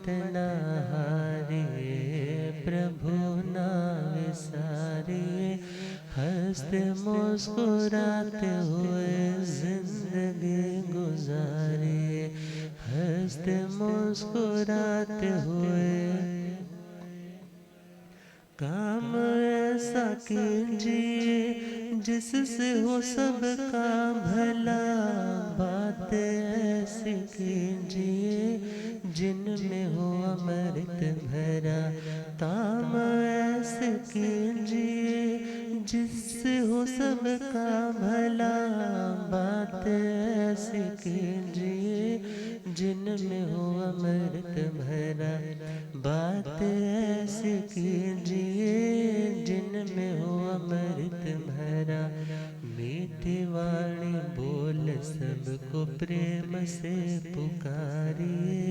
न हारिए प्रभु ना विसारिए, हंसते मुस्कुराते हुए जिंदगी गुजारिए, हंसते मुस्कुराते हुए काम ऐसा कीजिए जिससे हो सबका भला, बात ऐसी कीजिए जिनमें हो अमृत भरा, काम ऐसे कीजिए जिससे हो सबका भला, बात ऐसी कीजिए जिनमें हो अमृत भरा, बात ऐसी कीजिए जिनमें हो अमृत भरा, मीठी वाणी बोल सबको प्रेम से पुकारिए,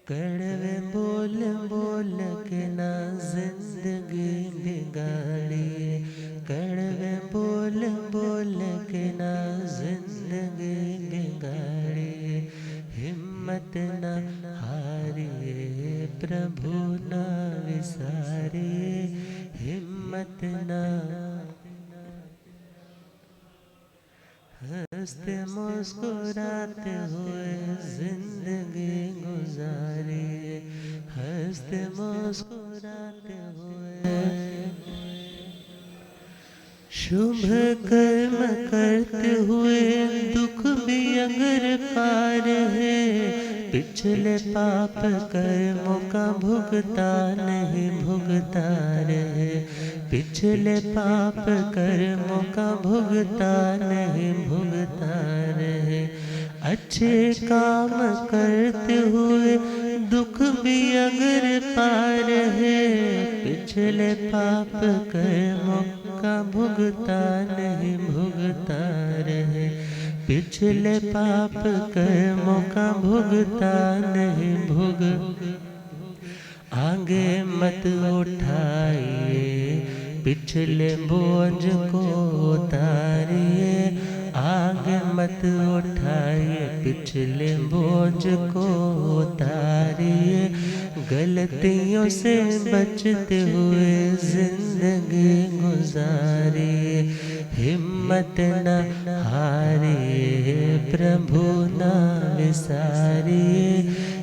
कड़वे बोल बोल के ना जिंदगी बिगाड़िए, कड़वे बोल बोल के ना जिंदगी बिगाड़िए, हिम्मत न हारिए प्रभु ना विसारिए, हिम्मत न हंसते मुस्कुराते हुए जिंदगी गुजारिए, हंसते मुस्कुराते हुए शुभ कर्म करते हुए दुख भी अगर पार है, पिछले पाप कर्मों का भुगतान ही भुगतान है, पिछले पाप कर्मों का भुगतान ही भुगतान है, अच्छे काम करते हुए दुख भी अगर पार है, पिछले पाप कर्मों का भुगतान ही भुगतान है, पिछले पाप कर्मों का भुगतान ही आगे मत उठाइए पिछले बोझ को उतारिए, आगे मत उठाइए पिछले बोझ को उतारिए, गलतियों से बचते हुए जिंदगी गुजारिए, हिम्मत न हारिए प्रभु ना विसारिए,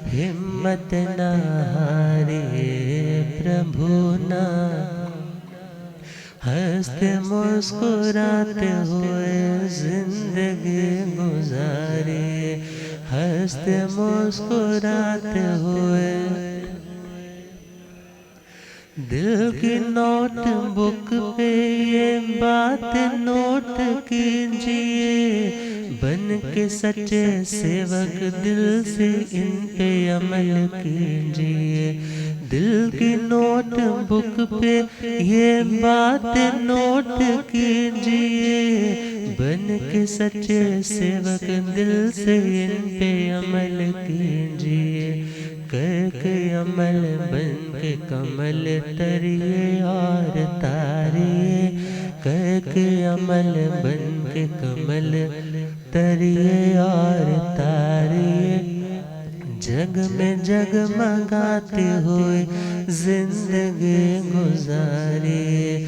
हिम्मत न हारिए प्रभु ना, हंसते मुस्कुराते हुए जिंदगी गुजारिए, हंसते मुस्कुराते हुए दिल की नोट बुक पे ये बात नोट कीजिए, बन के सच्चे सेवक दिल से इन पे अमल कीजिए, दिल की नोट बुक पे ये बात नोट कीजिए, बन के सच्चे सेवक दिल से इन पे अमल कीजिए, करके अमल बन के कमल तरिए और तारिए, करके अमल बन के कमल तरिए और तारिए, जग में जगमगाते हुए जिंदगी गुजारिए,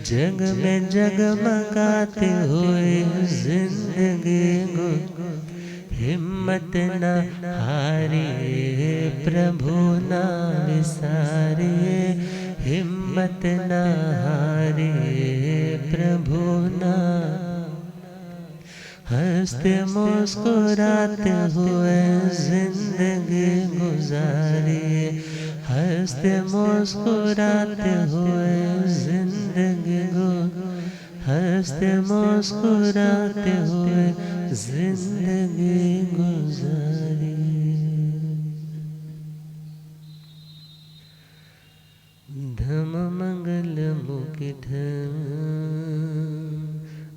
जग में जगमगाते हुए जिंदगी हिम्मत न हारिए प्रभु ना विसारिए, हिम्मत न हारिए प्रभु ना, हंसते मुस्कुराते हुए जिंदगी गुजारिए, हंसते मुस्कुराते हुए जिंदगी हंसते मुस्कुराते हुए जिंदगी गुजारिए। धम मंगल मुकुट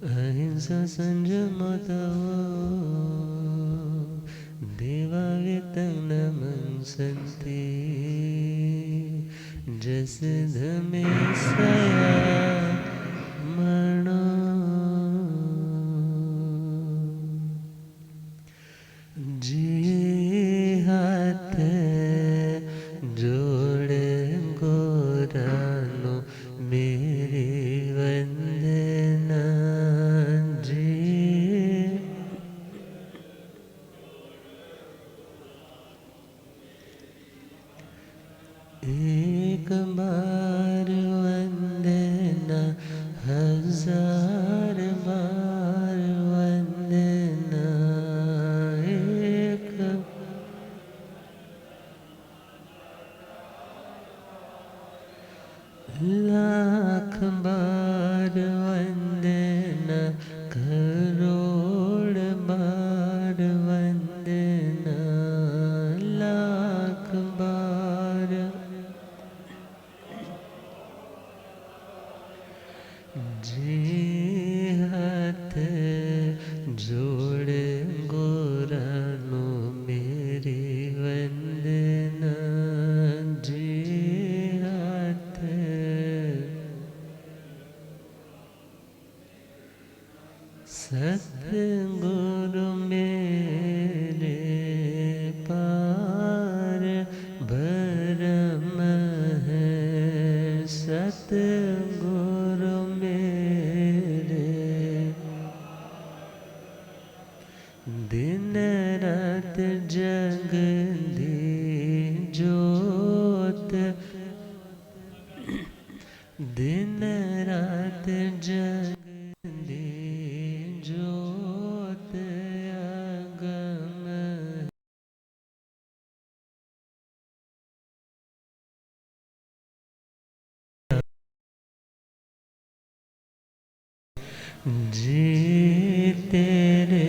अहिंसा संयम देवा वेतन मनसंते जस धमे सया मणो हजार बार वंदना एक लाख बार वंदना करोड़ बार वंदना लाख बार जी हाथ जोड़ गोरानो मेरी वंदना जी हाथ सतगुरु मेरे पार भरम है सतगुरु मेरे दिन रात जगदी जोत दिन रात जगदी जोत अगम जी तेरे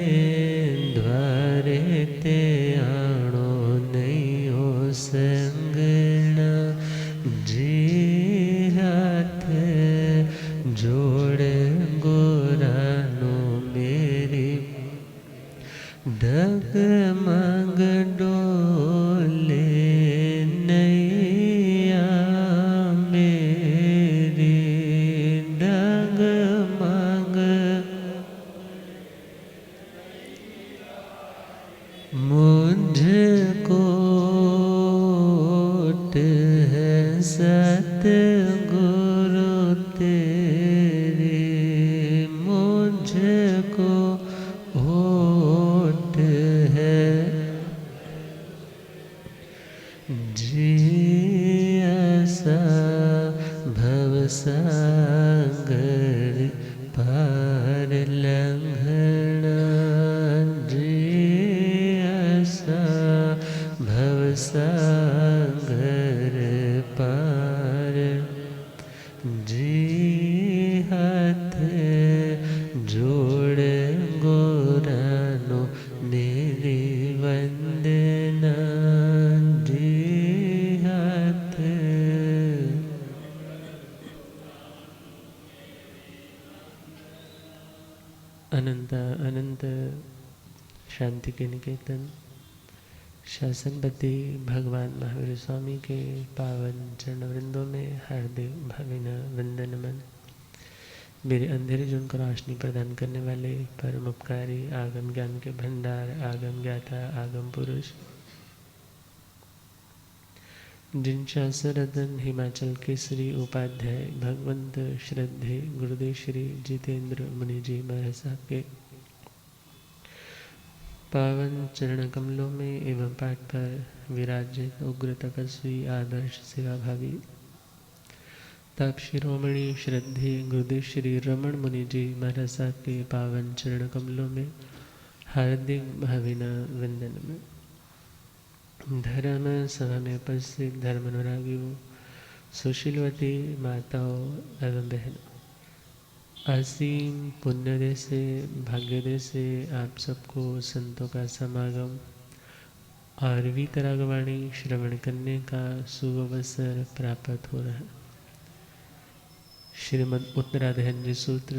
द्वारे ते आणो नहीं हो संगना जी हाथ जोड़ गोरानो मेरी डगमग डोले नैया मेरी डगमग मुझको है सतगुरु तेरी मुझको होठ है जी ऐसा भवसागर पार लंघना जी ऐसा भवसागर पार जी हाथ जोड़ गोरानो मेरी वंदना जी हाथ अनंत अनंत शांति के निकेतन शासनपति भगवान महावीर स्वामी के पावन चरणवृंदों में हार्दिक भावना वंदनमन। मेरे अंधेरे जून को रोशनी प्रदान करने वाले परम उपकारी आगम ज्ञान के भंडार आगम ज्ञाता आगम पुरुष जिन शास्त्ररत्न हिमाचल केसरी उपाध्याय भगवंत श्रद्धे गुरुदेव श्री जितेंद्र मुनि जी महाराज साहब के पावन चरण कमलों में एवं पाठ पर विराजित उग्र तपस्वी आदर्श सेवाभावी तप शिरोमणि श्रद्धे गुरुदेव श्री रमण मुनि जी महाराज साहब के पावन चरण कमलों में हार्दिक भावना वंदन में। धर्म सभा में उपस्थित धर्म अनुरागियों सुशीलवती माताओं एवं बहनों असीम पुण्यदय से भाग्योदय से आप सबको संतों का समागम और वीतरागवाणी श्रवण करने का सुअवसर प्राप्त हो रहा है। श्रीमद् उत्तराधयंजि सूत्र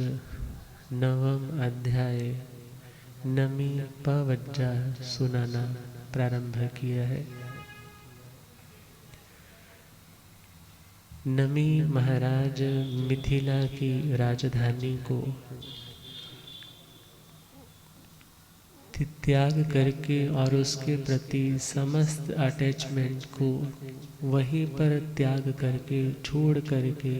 नवम अध्याय नमी पवज्जा सुनाना प्रारंभ किया है। नमी महाराज मिथिला की राजधानी को त्याग करके और उसके प्रति समस्त अटैचमेंट को वहीं पर त्याग करके छोड़ करके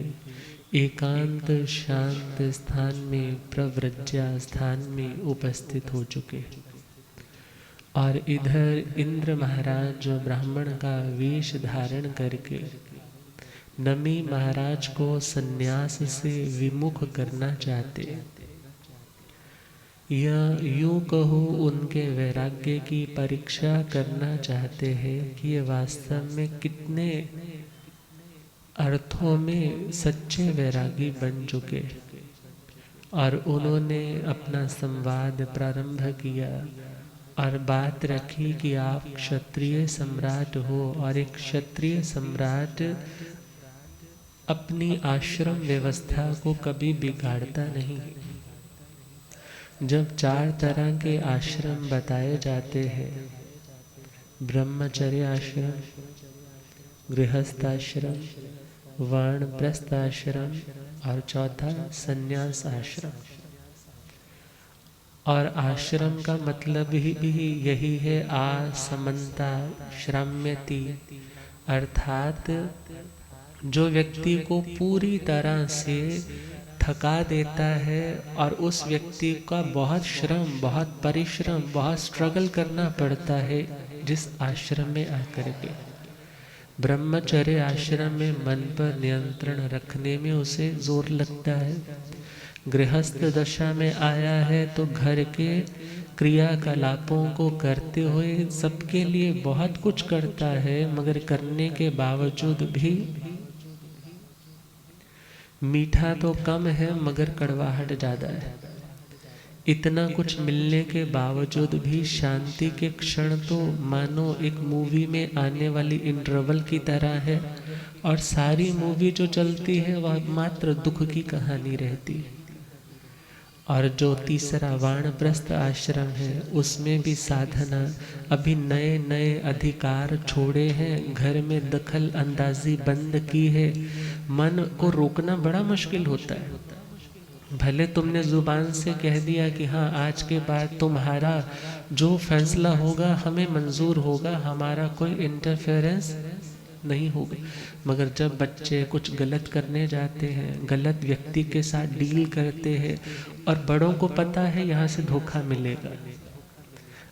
एकांत शांत स्थान में प्रव्रज्या स्थान में उपस्थित हो चुके हैं। और इधर इंद्र महाराज जो ब्राह्मण का वेश धारण करके नमी महाराज को सन्यास से विमुख करना चाहते। या यूं कहो उनके वैराग्य की परीक्षा करना चाहते हैं कि ये वास्तव में कितने अर्थों में सच्चे वैरागी बन चुके। और उन्होंने अपना संवाद प्रारंभ किया और बात रखी कि आप क्षत्रिय सम्राट हो और एक क्षत्रिय सम्राट अपनी आश्रम व्यवस्था को कभी बिगाड़ता नहीं। जब 4 तरह के आश्रम बताए जाते हैं, ब्रह्मचर्य आश्रम, गृहस्थाश्रम, वानप्रस्थ आश्रम और चौथा संन्यास आश्रम। और आश्रम का मतलब भी यही है, आसमंता श्राम्यति, अर्थात जो व्यक्ति को पूरी तरह से थका देता है और उस व्यक्ति का बहुत श्रम, बहुत परिश्रम, बहुत स्ट्रगल करना पड़ता है जिस आश्रम में आकर के। ब्रह्मचर्य आश्रम में मन पर नियंत्रण रखने में उसे जोर लगता है। गृहस्थ दशा में आया है तो घर के क्रियाकलापों को करते हुए सबके लिए बहुत कुछ करता है, मगर करने के बावजूद भी मीठा तो कम है मगर कड़वाहट ज़्यादा है। इतना कुछ मिलने के बावजूद भी शांति के क्षण तो मानो एक मूवी में आने वाली इंटरवल की तरह है, और सारी मूवी जो चलती है वह मात्र दुख की कहानी रहती है। और जो तीसरा वानप्रस्थ आश्रम है उसमें भी साधना, अभी नए नए अधिकार छोड़े हैं, घर में दखल अंदाजी बंद की है। मन को रोकना बड़ा मुश्किल होता है। भले तुमने जुबान से कह दिया कि हाँ आज के बाद तुम्हारा जो फैसला होगा हमें मंजूर होगा, हमारा कोई इंटरफेरेंस नहीं होगा, मगर जब बच्चे कुछ गलत करने जाते हैं, गलत व्यक्ति के साथ डील करते हैं और बड़ों को पता है यहाँ से धोखा मिलेगा,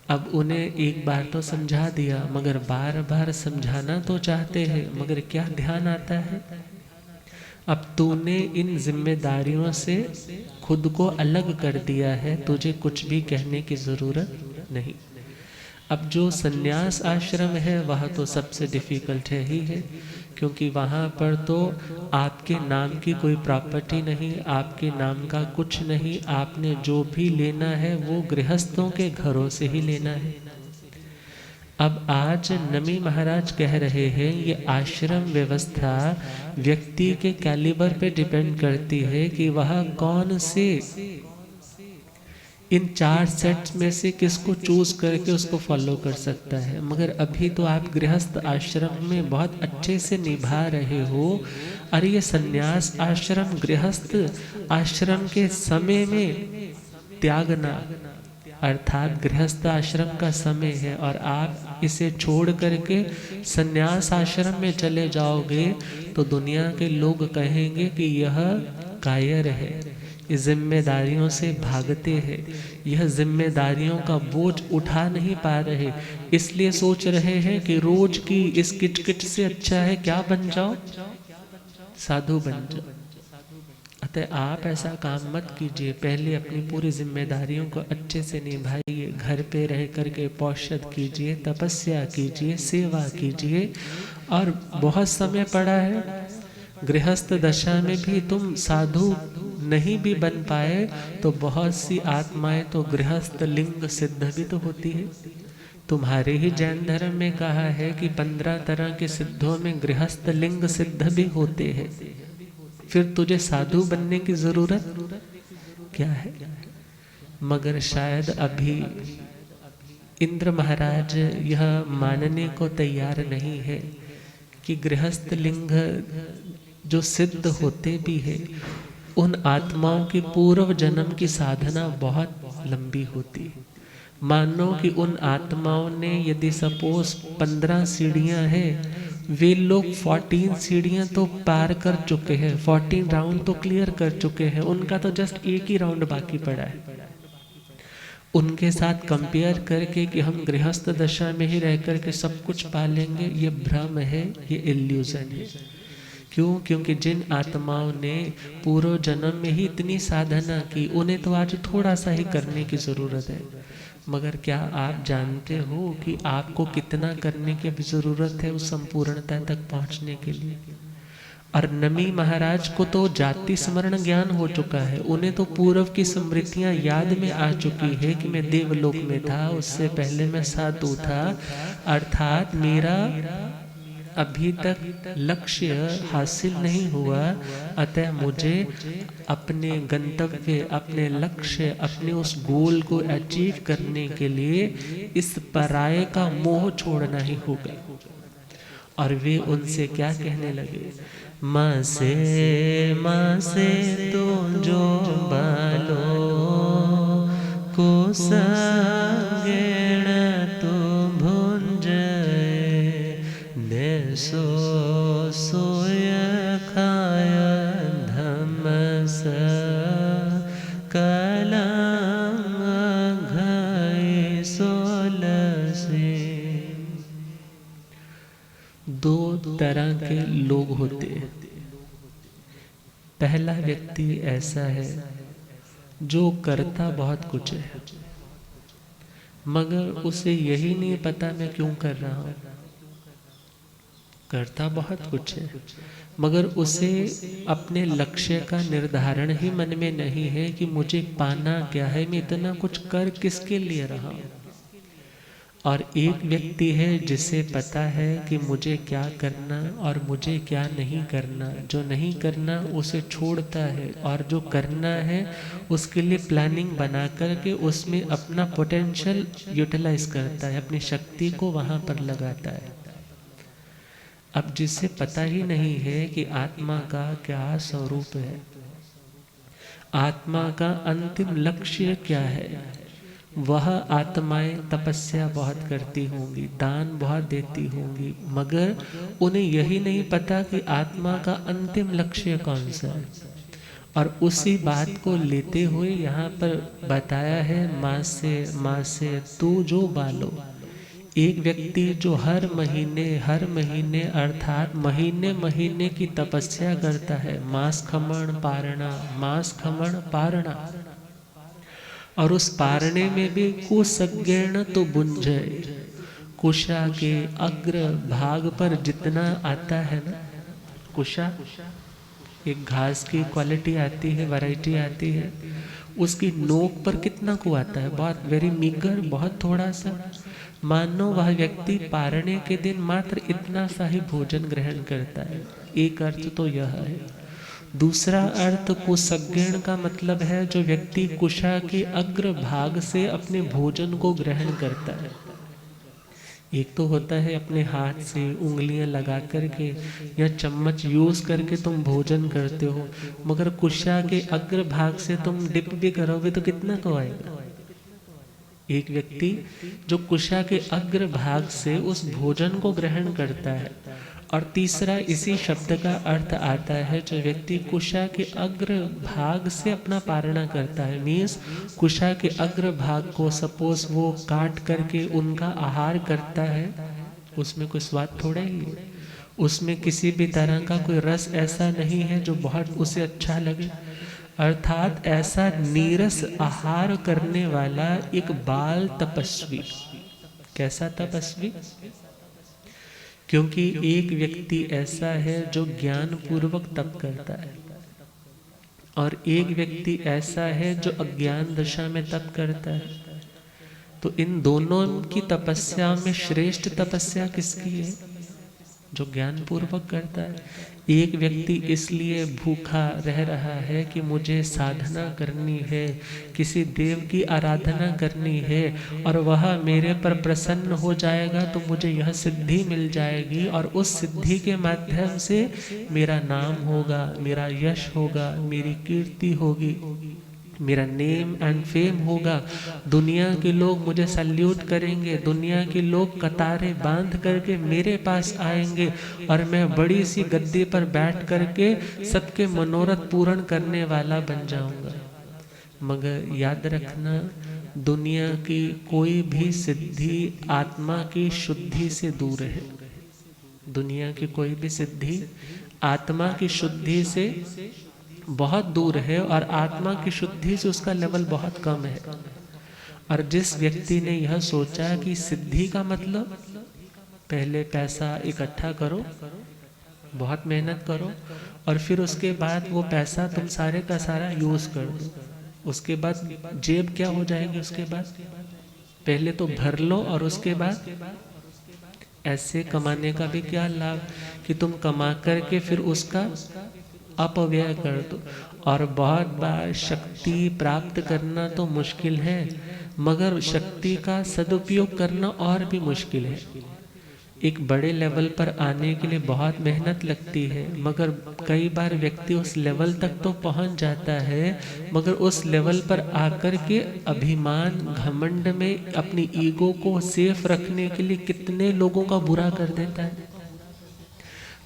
अब उन्हें एक बार तो समझा दिया मगर बार बार समझाना तो चाहते हैं, मगर क्या ध्यान आता है, अब तूने इन जिम्मेदारियों से खुद को अलग कर दिया है, तुझे कुछ भी कहने की ज़रूरत नहीं। अब जो संन्यास आश्रम है वह तो सबसे डिफ़िकल्ट है ही है, क्योंकि वहाँ पर तो आपके नाम की कोई प्रॉपर्टी नहीं, आपके नाम का कुछ नहीं, आपने जो भी लेना है वो गृहस्थों के घरों से ही लेना है। अब आज नमी महाराज कह रहे हैं ये आश्रम व्यवस्था व्यक्ति के कैलिबर पे डिपेंड करती है कि वह कौन से इन 4 सेट्स में से किसको चूज करके उसको फॉलो कर सकता है। मगर अभी तो आप गृहस्थ आश्रम में बहुत अच्छे से निभा रहे हो, और ये संन्यास आश्रम गृहस्थ आश्रम के समय में त्यागना, अर्थात गृहस्थ आश्रम का समय है और आप इसे छोड़ करके संन्यास आश्रम में चले जाओगे तो दुनिया के लोग कहेंगे कि यह कायर है, जिम्मेदारियों से भागते हैं, यह जिम्मेदारियों का बोझ उठा नहीं पा रहे, इसलिए सोच रहे हैं कि रोज की इस किटकिट से अच्छा है क्या बन जाओ, साधु बन जाओ। अतः आप ऐसा काम मत कीजिए, पहले अपनी पूरी जिम्मेदारियों को अच्छे से निभाइए, घर पे रह करके पौषध कीजिए, तपस्या कीजिए, सेवा कीजिए। और बहुत समय पड़ा है, गृहस्थ दशा में भी तुम साधु नहीं भी बन पाए तो बहुत सी आत्माएं तो गृहस्थ लिंग सिद्ध भी तो होती है। तुम्हारे ही जैन धर्म में कहा है कि 15 तरह के सिद्धों में गृहस्थ लिंग सिद्ध भी होते हैं, फिर तुझे साधु बनने की जरूरत क्या है। मगर शायद अभी इंद्र महाराज यह मानने को तैयार नहीं है कि गृहस्थ लिंग जो सिद्ध होते भी है उन आत्माओं की पूर्व जन्म की साधना बहुत लंबी होती है। मानो कि उन आत्माओं ने यदि सपोज 15 सीढ़ियां हैं, वे लोग 14 सीढ़ियां तो पार कर चुके हैं, 14 राउंड तो क्लियर कर चुके हैं, उनका तो जस्ट एक ही राउंड बाकी पड़ा है। उनके साथ कंपेयर करके कि हम गृहस्थ दशा में ही रह करके सब कुछ पा लेंगे, ये भ्रम है, ये इल्यूजन है। क्यों? क्योंकि जिन आत्माओं ने पूर्व जन्म में ही इतनी साधना की, उन्हें तो आज थोड़ा सा ही करने की ज़रूरत है। मगर क्या आप जानते हो कि आपको कितना करने की अभी ज़रूरत है उस संपूर्णता तक पहुंचने के लिए? और नमी महाराज को तो जाति स्मरण ज्ञान हो चुका है, उन्हें तो पूर्व की स्मृतियां याद में आ चुकी है कि मैं देवलोक में था, उससे पहले मैं साधु था, अर्थात मेरा अभी तक लक्ष्य हासिल नहीं हुआ। अतः मुझे अपने गंतव्य, अपने लक्ष्य, अपने उस गोल को अचीव करने के लिए इस पराये का मोह छोड़ना ही होगा। और वे उनसे क्या कहने लगे? माँ से तो जो बालो को संगेण तो भुंज ने सोय खाय धमस कलम घय सोलसे। दो तरह के लोग होते हैं। पहला व्यक्ति ऐसा है जो करता बहुत कुछ है, मगर उसे यही नहीं पता मैं क्यों कर रहा हूं। करता बहुत कुछ है, मगर उसे अपने लक्ष्य का निर्धारण ही मन में नहीं है कि मुझे पाना क्या है, मैं इतना कुछ कर किसके लिए रहा हूं। और एक व्यक्ति है जिसे पता है कि मुझे क्या करना और मुझे क्या नहीं करना। जो नहीं करना उसे छोड़ता है, और जो करना है उसके लिए प्लानिंग बना करके उसमें अपना पोटेंशियल यूटिलाइज करता है, अपनी शक्ति को वहाँ पर लगाता है। अब जिसे पता ही नहीं है कि आत्मा का क्या स्वरूप है, आत्मा का अंतिम लक्ष्य क्या है, वह आत्माएं तपस्या बहुत करती होंगी, दान बहुत देती होंगी, मगर उन्हें यही नहीं पता कि आत्मा का अंतिम लक्ष्य कौन सा है। और उसी बात को लेते हुए यहाँ पर बताया है, माँ से तू जो बालो। एक व्यक्ति जो हर महीने अर्थात महीने महीने की तपस्या करता है, मास खमण पारणा, और उस पारणे में भी कुसज्ञेन तो बुंझे, कुशा के अग्र भाग पर जितना आता है ना, कुशा एक घास की क्वालिटी आती है, वैरायटी आती है, उसकी नोक पर कितना को आता है, बहुत वेरी मीगर, बहुत थोड़ा सा। मानो वह व्यक्ति पारणे के दिन मात्र इतना सा ही भोजन ग्रहण करता है। एक अर्थ तो यह है। दूसरा अर्थ कुसज्ञेन का मतलब है जो व्यक्ति कुशा के अग्र भाग से अपने भोजन को ग्रहण करता है। एक तो होता है अपने हाथ से उंगलियां लगा करके या चम्मच यूज करके तुम भोजन करते हो, मगर कुशा के अग्र भाग से तुम डिप भी करोगे तो कितना को आएगा। एक व्यक्ति जो कुशा के अग्र भाग से उस भोजन को ग्रहण करता है। और तीसरा इसी शब्द का अर्थ आता है जो व्यक्ति कुशा के अग्र भाग से अपना पारणा करता है। मीन्स कुशा के अग्र भाग को सपोज वो काट करके उनका आहार करता है, उसमें कोई स्वाद थोड़ा ही है, उसमें किसी भी तरह का कोई रस ऐसा नहीं है जो बहुत उसे अच्छा लगे। अर्थात ऐसा नीरस आहार करने वाला एक बाल तपस्वी। कैसा तपस्वी? क्योंकि एक व्यक्ति ऐसा है जो ज्ञान पूर्वक तप करता है, और एक व्यक्ति ऐसा है जो अज्ञान दशा में तप करता है। तो इन दोनों की तपस्या में श्रेष्ठ तपस्या किसकी है? जो ज्ञान पूर्वक करता है। एक व्यक्ति इसलिए भूखा रह रहा है कि मुझे साधना करनी है, किसी देव की आराधना करनी है, और वह मेरे पर प्रसन्न हो जाएगा तो मुझे यह सिद्धि मिल जाएगी, और उस सिद्धि के माध्यम से मेरा नाम होगा, मेरा यश होगा, मेरी कीर्ति होगी, मेरा नेम एंड फेम होगा, दुनिया के लोग मुझे सल्यूट करेंगे, दुनिया के लोग कतारें बांध करके मेरे पास आएंगे, और मैं बड़ी सी गद्दी पर बैठ करके सबके मनोरथ पूर्ण करने वाला बन जाऊंगा। मगर याद रखना, दुनिया की कोई भी सिद्धि आत्मा की शुद्धि से दूर है। दुनिया की कोई भी सिद्धि आत्मा की शुद्धि से बहुत दूर है और आत्मा की शुद्धि से उसका लेवल बहुत कम है। और जिस व्यक्ति ने यह सोचा कि सिद्धि का मतलब पहले पैसा इकट्ठा करो, बहुत मेहनत करो, और फिर उसके बाद वो पैसा तुम सारे का सारा यूज कर दो, उसके बाद जेब क्या हो जाएगी, उसके बाद पहले तो भर लो और उसके बाद ऐसे कमाने का भी क्या लाभ कि तुम कमा करके फिर उसका अपव्यय कर दो। और बहुत बार शक्ति प्राप्त करना तो मुश्किल है, मगर शक्ति का सदुपयोग करना और भी मुश्किल है। एक बड़े लेवल पर आने के लिए बहुत मेहनत लगती है, मगर कई बार व्यक्ति उस लेवल तक तो पहुंच जाता है, मगर उस लेवल पर आकर के अभिमान घमंड में अपनी ईगो को सेफ रखने के लिए कितने लोगों का बुरा कर देता है।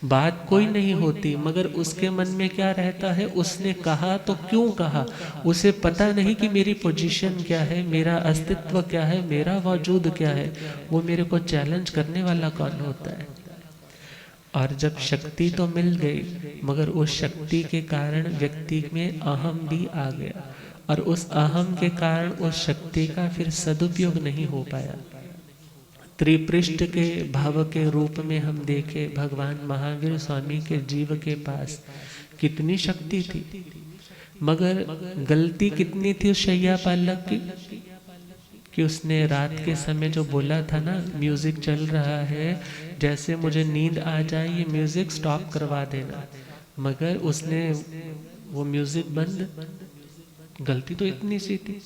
बात कोई नहीं होती, मगर उसके मन में क्या रहता है, उसने कहा तो क्यों कहा, उसे पता नहीं कि मेरी पोजीशन क्या है, मेरा अस्तित्व क्या है, मेरा वजूद क्या है, वो मेरे को चैलेंज करने वाला कौन होता है। और जब शक्ति तो मिल गई, मगर उस शक्ति के कारण व्यक्ति में अहम भी आ गया, और उस अहम के कारण उस शक्ति का फिर सदुपयोग नहीं हो पाया। त्रिपृष्ठ के भाव के रूप में हम देखे भगवान महावीर स्वामी के जीव के पास कितनी शक्ति थी, मगर गलती कितनी थी उस शैया पालक की कि उसने रात के समय जो बोला था ना, म्यूजिक चल रहा है, जैसे मुझे नींद आ जाए ये म्यूजिक स्टॉप करवा देना, मगर उसने वो म्यूजिक बंद, गलती तो इतनी सी थी।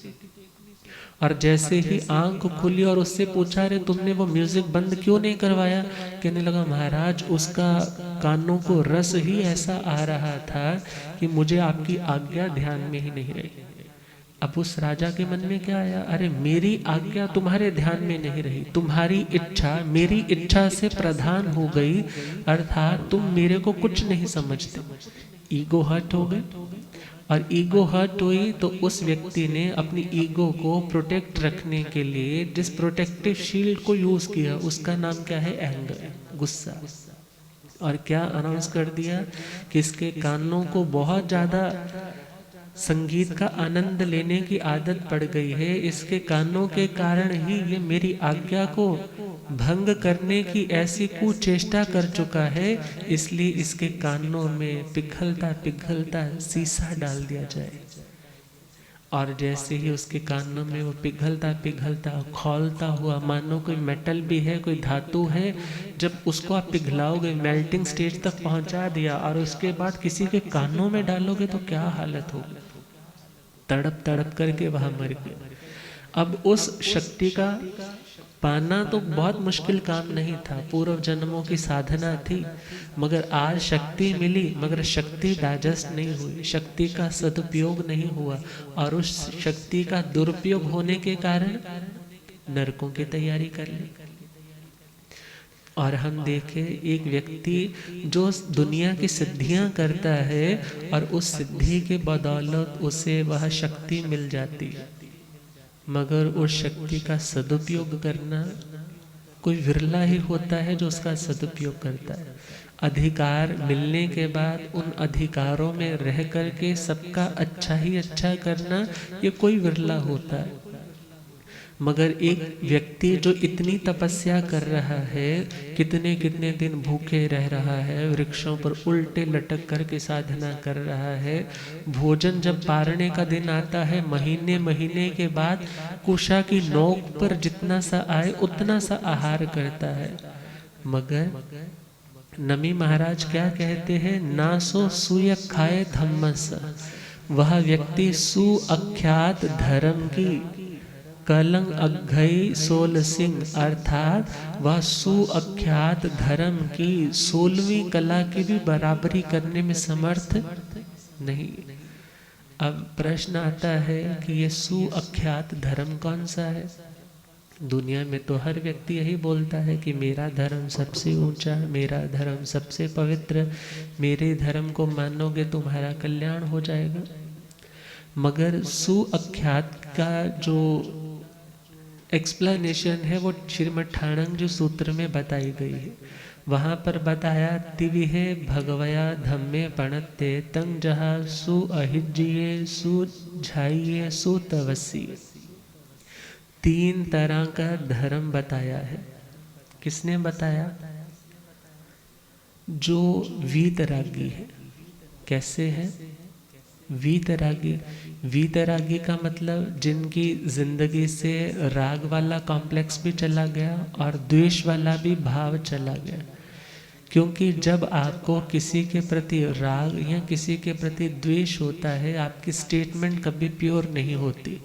और जैसे ही आंख खुली और उससे पूछा, रे तुमने वो म्यूजिक बंद क्यों नहीं करवाया, कहने लगा महाराज उसका कानों को रस ही ऐसा आ रहा था कि मुझे आपकी आज्ञा ध्यान में ही नहीं रही। अब उस राजा के मन में क्या आया, अरे मेरी आज्ञा तुम्हारे ध्यान में नहीं रही, तुम्हारी इच्छा मेरी इच्छा से प्रधान हो गई, अर्थात तुम मेरे को कुछ नहीं समझते। ईगो हर्ट हो गई, और ईगो हर्ट हुई तो उस व्यक्ति ने अपनी ईगो को प्रोटेक्ट रखने के लिए जिस प्रोटेक्टिव शील्ड को यूज किया उसका नाम क्या है, एंगर, गुस्सा। और क्या अनाउंस कर दिया कि इसके कानों को बहुत ज्यादा संगीत का आनंद लेने की आदत पड़ गई है, इसके कानों के कारण ही ये मेरी आज्ञा को भंग करने की ऐसी कुचेष्टा कर चुका है, इसलिए इसके कानों में पिघलता पिघलता शीशा डाल दिया जाए। और जैसे ही उसके कानों में वो पिघलता पिघलता खौलता हुआ, मानो कोई मेटल भी है, कोई धातु है, जब उसको आप पिघलाओगे, मेल्टिंग स्टेज तक पहुंचा दिया, और उसके बाद किसी के कानों में डालोगे तो क्या हालत होगी, तड़प तड़प करके वहां मर गया। अब उस शक्ति का पाना तो बहुत मुश्किल काम नहीं था, पूर्व जन्मों की साधना थी, मगर आज शक्ति मिली, मगर शक्ति डाइजेस्ट नहीं हुई, शक्ति का सदुपयोग नहीं हुआ, और उस शक्ति का दुरुपयोग होने के कारण नरकों की तैयारी कर ली। और हम देखे एक व्यक्ति जो दुनिया की सिद्धियां करता है और उस सिद्धि के बदौलत उसे वह शक्ति मिल जाती है, मगर उस शक्ति का सदुपयोग करना कोई विरला ही होता है जो उसका सदुपयोग करता है। अधिकार मिलने के बाद उन अधिकारों में रह करके सबका अच्छा ही अच्छा करना ये कोई विरला होता है, मगर एक व्यक्ति जो इतनी तपस्या कर रहा है, कितने कितने दिन भूखे रह रहा है, वृक्षों पर उल्टे लटक करके साधना कर रहा है, भोजन जब पारने का दिन आता है महीने महीने के बाद कुशा की नोक पर जितना सा आए उतना सा आहार करता है, मगर नमी महाराज क्या कहते हैं, ना सो सुयक खाए धम्मस, वह व्यक्ति सुअख्यात धर्म की कलंग अघई सोल सिंह, अर्थात वह सुअख्यात धर्म की 16वीं कला की भी बराबरी करने में समर्थ नहीं। अब प्रश्न आता है कि ये सुअख्यात धर्म कौन सा है। दुनिया में तो हर व्यक्ति यही बोलता है कि मेरा धर्म सबसे ऊंचा, मेरा धर्म सबसे पवित्र, मेरे धर्म को मानोगे तुम्हारा कल्याण हो जाएगा, मगर सुअख्यात का जो एक्सप्लेनेशन है वो श्रीमद् ठाणंग जो सूत्र में बताई गई है। वहाँ पर बताया तिविहे भगवया धम्मे पणत्ते तंग जहा सु अहिज्जिये सु झाइये सु तवस्सी। 3 तरह का धर्म बताया है। किसने बताया? जो वीतरागी है। कैसे है वीतरागी? वीतरागी का मतलब जिनकी जिंदगी से राग वाला कॉम्प्लेक्स भी चला गया और द्वेष वाला भी भाव चला गया। क्योंकि जब आपको किसी के प्रति राग या किसी के प्रति द्वेष होता है, आपकी स्टेटमेंट कभी प्योर नहीं होती।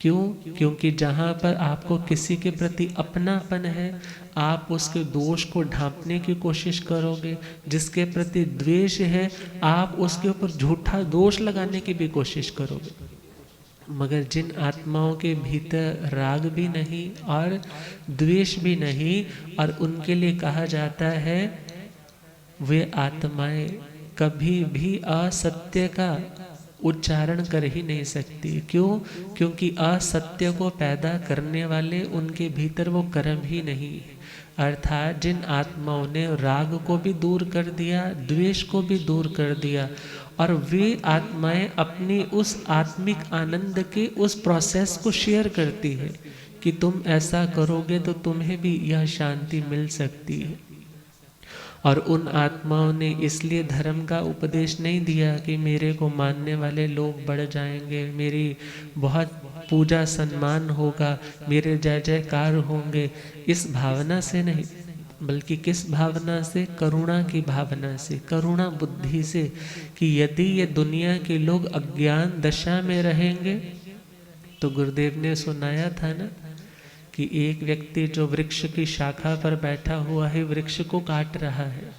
क्यों? क्योंकि जहाँ पर आपको किसी के प्रति अपनापन है, आप उसके दोष को ढांपने की कोशिश करोगे। जिसके प्रति द्वेष है, आप उसके ऊपर झूठा दोष लगाने की भी कोशिश करोगे। मगर जिन आत्माओं के भीतर राग भी नहीं और द्वेष भी नहीं, और उनके लिए कहा जाता है वे आत्माएं कभी भी असत्य का उच्चारण कर ही नहीं सकती। क्यों? क्योंकि असत्य को पैदा करने वाले उनके भीतर वो कर्म ही नहीं है। अर्थात जिन आत्माओं ने राग को भी दूर कर दिया, द्वेष को भी दूर कर दिया, और वे आत्माएं अपनी उस आत्मिक आनंद के उस प्रोसेस को शेयर करती है कि तुम ऐसा करोगे तो तुम्हें भी यह शांति मिल सकती है। और उन आत्माओं ने इसलिए धर्म का उपदेश नहीं दिया कि मेरे को मानने वाले लोग बढ़ जाएंगे, मेरी बहुत पूजा सम्मान होगा, मेरे जय जयकार होंगे, इस भावना से नहीं, बल्कि किस भावना से? करुणा की भावना से, करुणा बुद्धि से, कि यदि ये दुनिया के लोग अज्ञान दशा में रहेंगे, तो गुरुदेव ने सुनाया था ना कि एक व्यक्ति जो वृक्ष की शाखा पर बैठा हुआ है, वृक्ष को काट रहा है।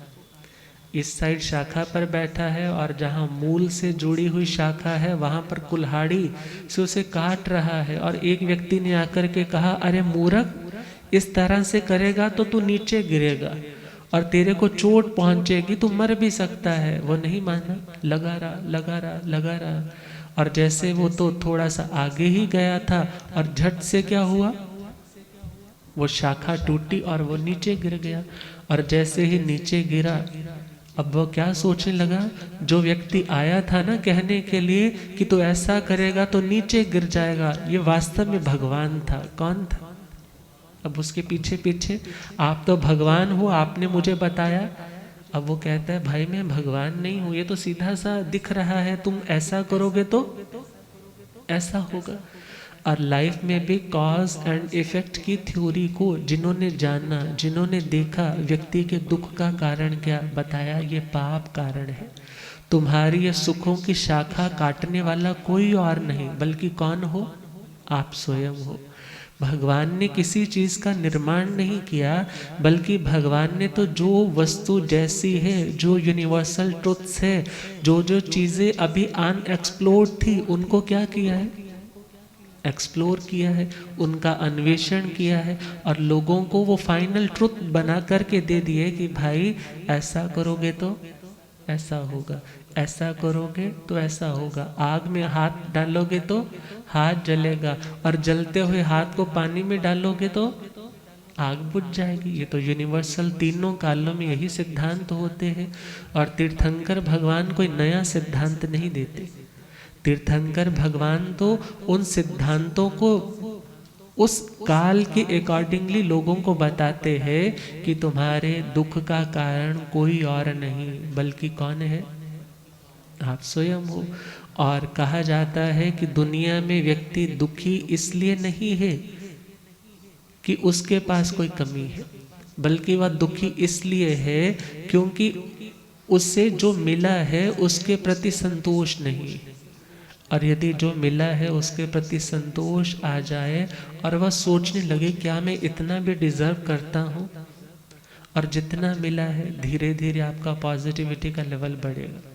इस साइड शाखा पर बैठा है और जहाँ मूल से जुड़ी हुई शाखा है वहाँ पर कुल्हाड़ी से उसे काट रहा है। और एक व्यक्ति ने आकर के कहा, अरे मूर्ख, इस तरह से करेगा तो तू नीचे गिरेगा और तेरे को चोट पहुँचेगी, तू मर भी सकता है। वो नहीं माना, लगा रहा लगा रहा लगा रहा, और जैसे वो तो थोड़ा सा आगे ही गया था और झट से क्या हुआ, वो शाखा टूटी और वो नीचे गिर गया। और जैसे ही नीचे गिरा, अब वो क्या सोचने लगा, जो व्यक्ति आया था ना कहने के लिए कि तो ऐसा करेगा तो नीचे गिर जाएगा, ये वास्तव में भगवान था। कौन था? अब उसके पीछे पीछे, आप तो भगवान हो, आपने मुझे बताया। अब वो कहता है, भाई मैं भगवान नहीं हूँ, ये तो सीधा सा दिख रहा है, तुम ऐसा करोगे तो ऐसा होगा। और लाइफ में भी कॉज एंड इफेक्ट की थ्योरी को जिन्होंने जाना, जिन्होंने देखा, व्यक्ति के दुख का कारण क्या बताया, ये पाप कारण है। तुम्हारी ये सुखों की शाखा काटने वाला कोई और नहीं, बल्कि कौन हो? आप स्वयं हो। भगवान ने किसी चीज़ का निर्माण नहीं किया, बल्कि भगवान ने तो जो वस्तु जैसी है, जो यूनिवर्सल ट्रुथ्स है, जो जो चीज़ें अभी अनएक्सप्लोर्ड थी, उनको क्या किया है? एक्सप्लोर किया है, उनका अन्वेषण किया है, और लोगों को वो फाइनल ट्रुथ बना करके दे दिए कि भाई ऐसा करोगे तो ऐसा होगा, ऐसा करोगे तो ऐसा होगा। आग में हाथ डालोगे तो हाथ जलेगा, और जलते हुए हाथ को पानी में डालोगे तो आग बुझ जाएगी। ये तो यूनिवर्सल तीनों कालों में यही सिद्धांत होते हैं। और तीर्थंकर भगवान कोई नया सिद्धांत नहीं देते। तीर्थंकर भगवान तो उन सिद्धांतों को उस काल के अकॉर्डिंगली लोगों को बताते हैं कि तुम्हारे दुख का कारण कोई और नहीं, बल्कि कौन है? आप स्वयं हो। और कहा जाता है कि दुनिया में व्यक्ति दुखी इसलिए नहीं है कि उसके पास कोई कमी है, बल्कि वह दुखी इसलिए है क्योंकि उससे जो मिला है उसके प्रति संतोष नहीं है। और यदि जो मिला है उसके प्रति संतोष आ जाए और वह सोचने लगे क्या मैं इतना भी डिजर्व करता हूँ, और जितना मिला है, धीरे धीरे आपका पॉजिटिविटी का लेवल बढ़ेगा।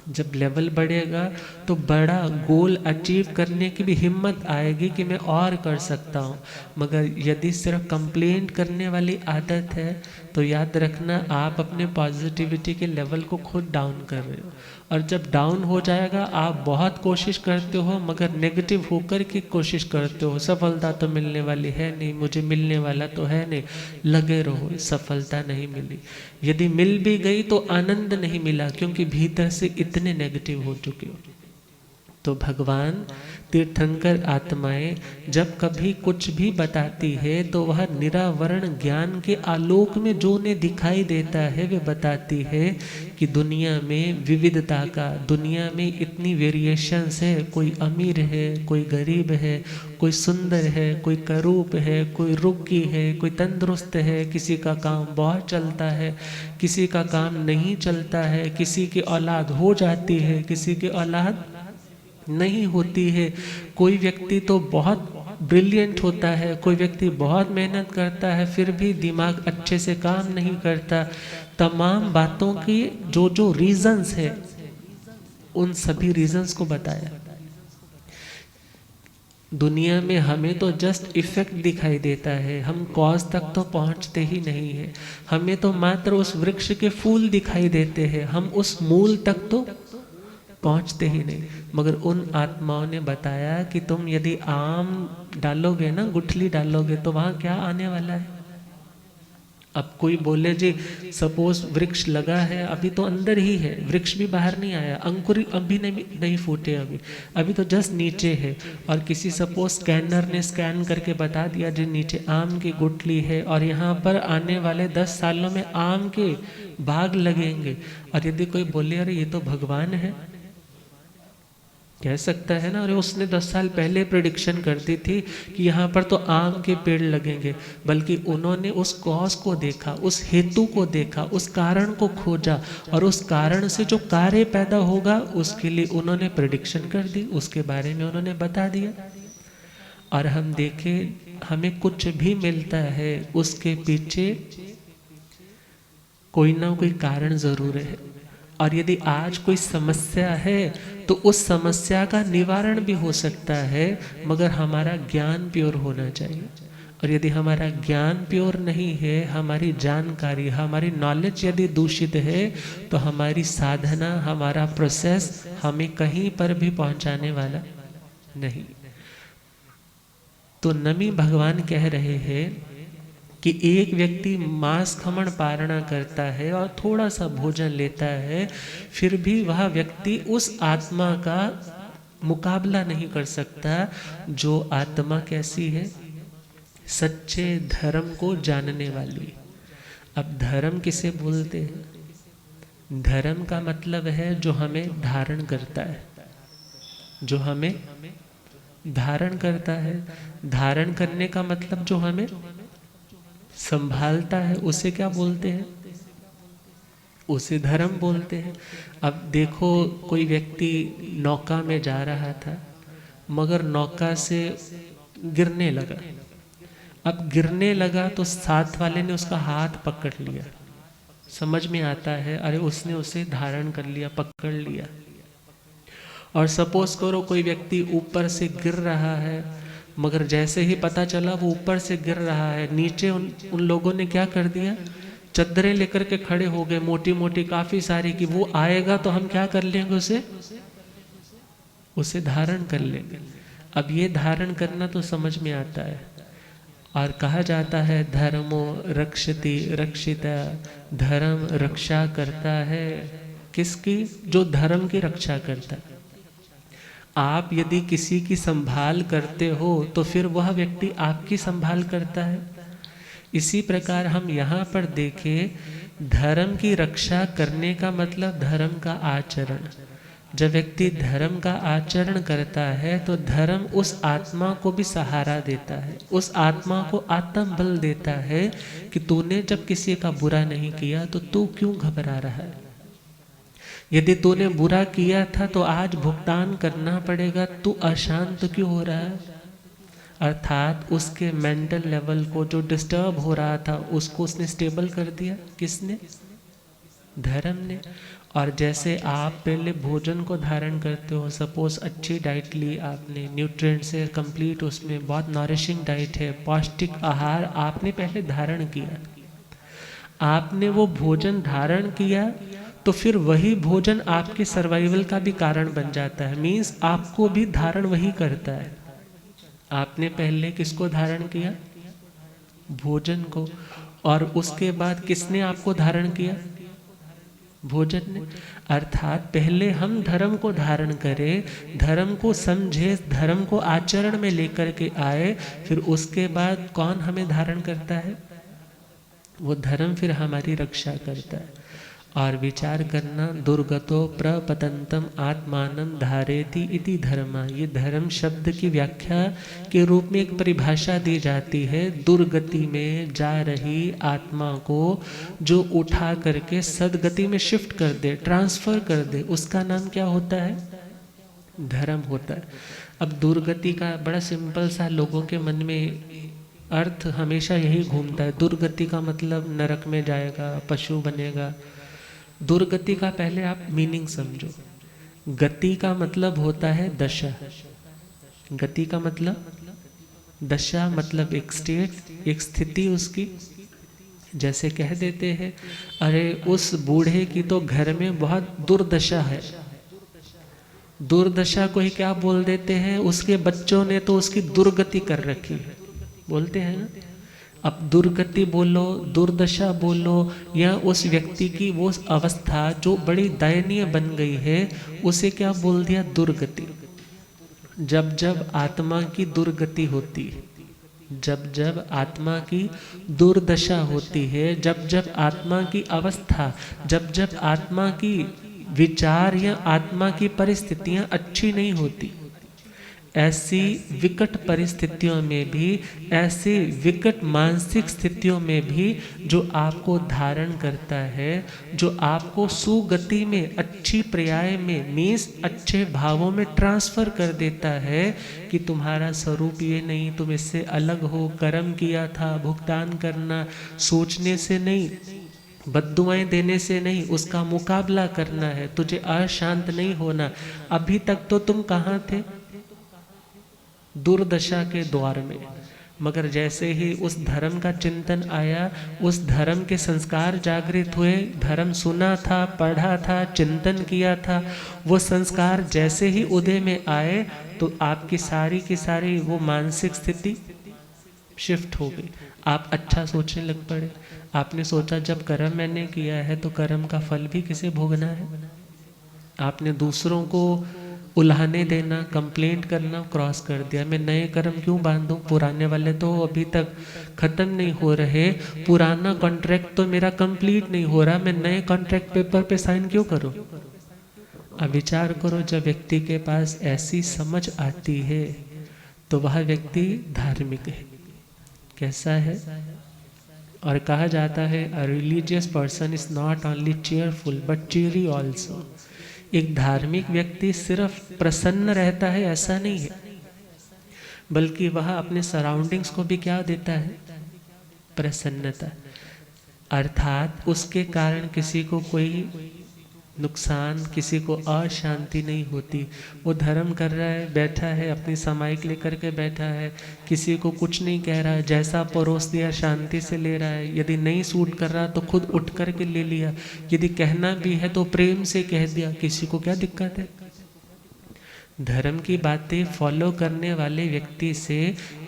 जब लेवल बढ़ेगा तो बड़ा गोल अचीव करने की भी हिम्मत आएगी कि मैं और कर सकता हूँ। मगर यदि सिर्फ कंप्लेंट करने वाली आदत है तो याद रखना आप अपने पॉजिटिविटी के लेवल को खुद डाउन कर रहे हो। और जब डाउन हो जाएगा, आप बहुत कोशिश करते हो मगर नेगेटिव होकर के कोशिश करते हो, सफलता तो मिलने वाली है नहीं, मुझे मिलने वाला तो है नहीं, लगे रहो, सफलता नहीं मिली। यदि मिल भी गई तो आनंद नहीं मिला, क्योंकि भीतर से इतने नेगेटिव हो चुके हो। तो भगवान तीर्थंकर आत्माएं जब कभी कुछ भी बताती है तो वह निरावरण ज्ञान के आलोक में जो उन्हें दिखाई देता है वे बताती है कि दुनिया में विविधता का, दुनिया में इतनी वेरिएशंस है, कोई अमीर है, कोई गरीब है, कोई सुंदर है, कोई करूप है, कोई रुग्गी है, कोई तंदुरुस्त है, किसी का काम बहुत चलता है, किसी का काम नहीं चलता है, किसी की औलाद हो जाती है, किसी की औलाद नहीं होती है। कोई व्यक्ति तो बहुत ब्रिलियंट होता है, कोई व्यक्ति बहुत मेहनत करता है, फिर भी दिमाग अच्छे से काम नहीं करता। तमाम बातों की जो जो रीजंस है, उन सभी रीजंस को बताया। दुनिया में हमें तो जस्ट इफेक्ट दिखाई देता है, हम कॉज तक तो पहुंचते ही नहीं है। हमें तो मात्र उस वृक्ष के फूल दिखाई देते हैं, हम उस मूल तक तो पहुंचते ही नहीं। मगर उन आत्माओं ने बताया कि तुम यदि आम डालोगे ना, गुठली डालोगे, तो वहां क्या आने वाला है। अब कोई बोले जी सपोज वृक्ष लगा है, अभी तो अंदर ही है, वृक्ष भी बाहर नहीं आया, अंकुर अभी नहीं फूटे, अभी तो जस्ट नीचे है। और किसी सपोज स्कैनर ने स्कैन करके बता दिया जी नीचे आम की गुठली है और यहाँ पर आने वाले 10 सालों में आम के बाग लगेंगे। और यदि कोई बोले अरे ये तो भगवान है, कह सकता है ना, अरे उसने 10 साल पहले प्रेडिक्शन कर दी थी कि यहाँ पर तो आम के पेड़ लगेंगे। बल्कि उन्होंने उस कॉज को देखा, उस हेतु को देखा, उस कारण को खोजा, और उस कारण से जो कार्य पैदा होगा उसके लिए उन्होंने प्रेडिक्शन कर दी, उसके बारे में उन्होंने बता दिया। और हम देखें, हमें कुछ भी मिलता है उसके पीछे कोई ना कोई कारण जरूर है। और यदि आज कोई समस्या है तो उस समस्या का निवारण भी हो सकता है, मगर हमारा ज्ञान प्योर होना चाहिए। और यदि हमारा ज्ञान प्योर नहीं है, हमारी जानकारी, हमारी नॉलेज यदि दूषित है, तो हमारी साधना, हमारा प्रोसेस हमें कहीं पर भी पहुंचाने वाला नहीं। तो नमी भगवान कह रहे हैं कि एक व्यक्ति मांस खमण पारणा करता है और थोड़ा सा भोजन लेता है, फिर भी वह व्यक्ति उस आत्मा का मुकाबला नहीं कर सकता जो आत्मा कैसी है, सच्चे धर्म को जानने वाली। अब धर्म किसे बोलते हैं? धर्म का मतलब है जो हमें धारण करता है, जो हमें धारण करता है। धारण करने का मतलब जो हमें संभालता है, उसे क्या बोलते हैं? उसे धर्म बोलते हैं। अब देखो, कोई व्यक्ति नौका में जा रहा था मगर नौका से गिरने लगा। अब गिरने लगा तो साथ वाले ने उसका हाथ पकड़ लिया। समझ में आता है, अरे उसने उसे धारण कर लिया, पकड़ लिया। और सपोज करो कोई व्यक्ति ऊपर से गिर रहा है, मगर जैसे ही पता चला वो ऊपर से गिर रहा है, नीचे उन लोगों ने क्या कर दिया, चद्दरें लेकर के खड़े हो गए, मोटी मोटी काफी सारी, कि वो आएगा तो हम क्या कर लेंगे, उसे धारण कर लेंगे। अब ये धारण करना तो समझ में आता है। और कहा जाता है धर्मो रक्षति रक्षिता, धर्म रक्षा करता है किसकी? जो धर्म की रक्षा करता है। आप यदि किसी की संभाल करते हो तो फिर वह व्यक्ति आपकी संभाल करता है। इसी प्रकार हम यहाँ पर देखें, धर्म की रक्षा करने का मतलब धर्म का आचरण। जब व्यक्ति धर्म का आचरण करता है तो धर्म उस आत्मा को भी सहारा देता है, उस आत्मा को आत्मबल देता है कि तूने जब किसी का बुरा नहीं किया तो तू क्यों घबरा रहा है। यदि तूने बुरा किया था तो आज भुगतान करना पड़ेगा, तू अशांत क्यों हो रहा है। अर्थात उसके मेंटल लेवल को जो डिस्टर्ब हो रहा था उसको उसने स्टेबल कर दिया। किसने? धर्म ने। और जैसे आप पहले भोजन को धारण करते हो, सपोज अच्छी डाइट ली आपने, न्यूट्रिएंट से कंप्लीट, उसमें बहुत नॉरिशिंग डाइट है, पौष्टिक आहार आपने पहले धारण किया। आपने वो भोजन धारण किया तो फिर वही भोजन आपके सर्वाइवल का भी कारण बन जाता है। मीन्स आपको भी धारण वही करता है। आपने पहले किसको धारण किया? भोजन को। और उसके बाद किसने आपको धारण किया? भोजन ने। अर्थात पहले हम धर्म को धारण करें, धर्म को समझे, धर्म को आचरण में लेकर के आए, फिर उसके बाद कौन हमें धारण करता है? वो धर्म फिर हमारी रक्षा करता है। और विचार करना, दुर्गतो प्रपतंतम आत्मानं धारेति इति धर्मा। ये धर्म शब्द की व्याख्या के रूप में एक परिभाषा दी जाती है। दुर्गति में जा रही आत्मा को जो उठा करके सदगति में शिफ्ट कर दे, ट्रांसफर कर दे, उसका नाम क्या होता है? धर्म होता है। अब दुर्गति का बड़ा सिंपल सा लोगों के मन में अर्थ हमेशा यही घूमता है। दुर्गति का मतलब नरक में जाएगा, पशु बनेगा। दुर्गति का पहले आप मीनिंग समझो। गति का मतलब होता है दशा। गति का मतलब दशा, मतलब एक स्टेट, एक स्थिति उसकी। जैसे कह देते हैं, अरे उस बूढ़े की तो घर में बहुत दुर्दशा है। दुर्दशा को ही क्या बोल देते हैं? उसके बच्चों ने तो उसकी दुर्गति कर रखी है, बोलते हैं ना। अब दुर्गति बोलो, दुर्दशा बोलो, या उस व्यक्ति की वो अवस्था जो बड़ी दयनीय बन गई है, उसे क्या बोल दिया? दुर्गति। जब जब आत्मा की दुर्गति होती है, जब जब आत्मा की दुर्दशा होती है, जब जब आत्मा की अवस्था, जब जब आत्मा की विचार या आत्मा की परिस्थितियां अच्छी नहीं होती, ऐसी विकट परिस्थितियों में भी, ऐसी विकट मानसिक स्थितियों में भी जो आपको धारण करता है, जो आपको सुगति में, अच्छी पर्याय में, मीन्स अच्छे भावों में ट्रांसफर कर देता है कि तुम्हारा स्वरूप ये नहीं, तुम इससे अलग हो, कर्म किया था, भुगतान करना, सोचने से नहीं, बद्दुआएं देने से नहीं, उसका मुकाबला करना है, तुझे अशांत नहीं होना। अभी तक तो तुम कहाँ थे? दुर्दशा के द्वार में। मगर जैसे ही उस धर्म का चिंतन आया, उस धर्म के संस्कार जागृत हुए, धर्म सुना था, पढ़ा था, चिंतन किया था, वो संस्कार जैसे ही उदय में आए तो आपकी सारी की सारी वो मानसिक स्थिति शिफ्ट हो गई। आप अच्छा सोचने लग पड़े। आपने सोचा जब कर्म मैंने किया है तो कर्म का फल भी किसे भोगना है। आपने दूसरों को उल्हाने देना, कंप्लेंट करना क्रॉस कर दिया। मैं नए कर्म क्यों बांधूं? पुराने वाले तो अभी तक खत्म नहीं हो रहे, पुराना कॉन्ट्रैक्ट तो मेरा कंप्लीट नहीं हो रहा, मैं नए कॉन्ट्रैक्ट पेपर पे साइन क्यों करूं? अब विचार करो, जब व्यक्ति के पास ऐसी समझ आती है तो वह व्यक्ति धार्मिक है। कैसा है? और कहा जाता है, a religious person is not only cheerful but चीयरी also. एक धार्मिक व्यक्ति सिर्फ प्रसन्न रहता है ऐसा नहीं है, बल्कि वह अपने सराउंडिंग्स को भी क्या देता है? प्रसन्नता। अर्थात उसके कारण किसी को कोई नुकसान, किसी को अशांति नहीं होती। वो धर्म कर रहा है, बैठा है, अपनी समाइक लेकर के बैठा है, किसी को कुछ नहीं कह रहा है, जैसा परोस दिया शांति से ले रहा है। यदि नहीं सूट कर रहा तो खुद उठ कर के ले लिया, यदि कहना भी है तो प्रेम से कह दिया, किसी को क्या दिक्कत है। धर्म की बातें फॉलो करने वाले व्यक्ति से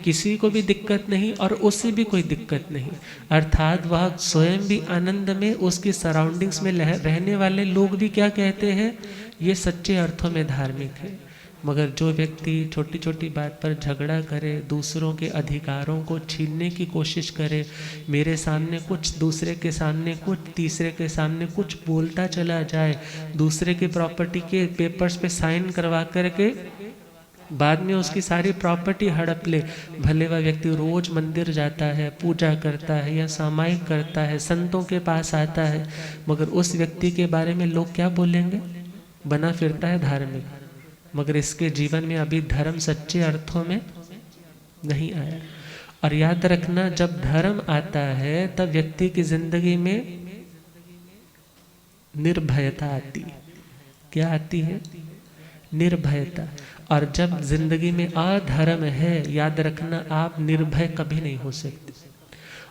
किसी को भी दिक्कत नहीं और उससे भी कोई दिक्कत नहीं। अर्थात वह स्वयं भी आनंद में, उसकी सराउंडिंग्स में रहने वाले लोग भी क्या कहते हैं? ये सच्चे अर्थों में धार्मिक है। मगर जो व्यक्ति छोटी छोटी बात पर झगड़ा करे, दूसरों के अधिकारों को छीनने की कोशिश करे, मेरे सामने कुछ, दूसरे के सामने कुछ, तीसरे के सामने कुछ बोलता चला जाए, दूसरे की प्रॉपर्टी के पेपर्स पे साइन करवा करके बाद में उसकी सारी प्रॉपर्टी हड़प ले, भले वह व्यक्ति रोज मंदिर जाता है, पूजा करता है या सामायिक करता है, संतों के पास आता है, मगर उस व्यक्ति के बारे में लोग क्या बोलेंगे? बना फिरता है धार्मिक, मगर इसके जीवन में अभी धर्म सच्चे अर्थों में नहीं आया। और याद रखना, जब धर्म आता है तब व्यक्ति की जिंदगी में निर्भयता आती है। क्या आती है? निर्भयता। और जब जिंदगी में अधर्म है, याद रखना आप निर्भय कभी नहीं हो सकते।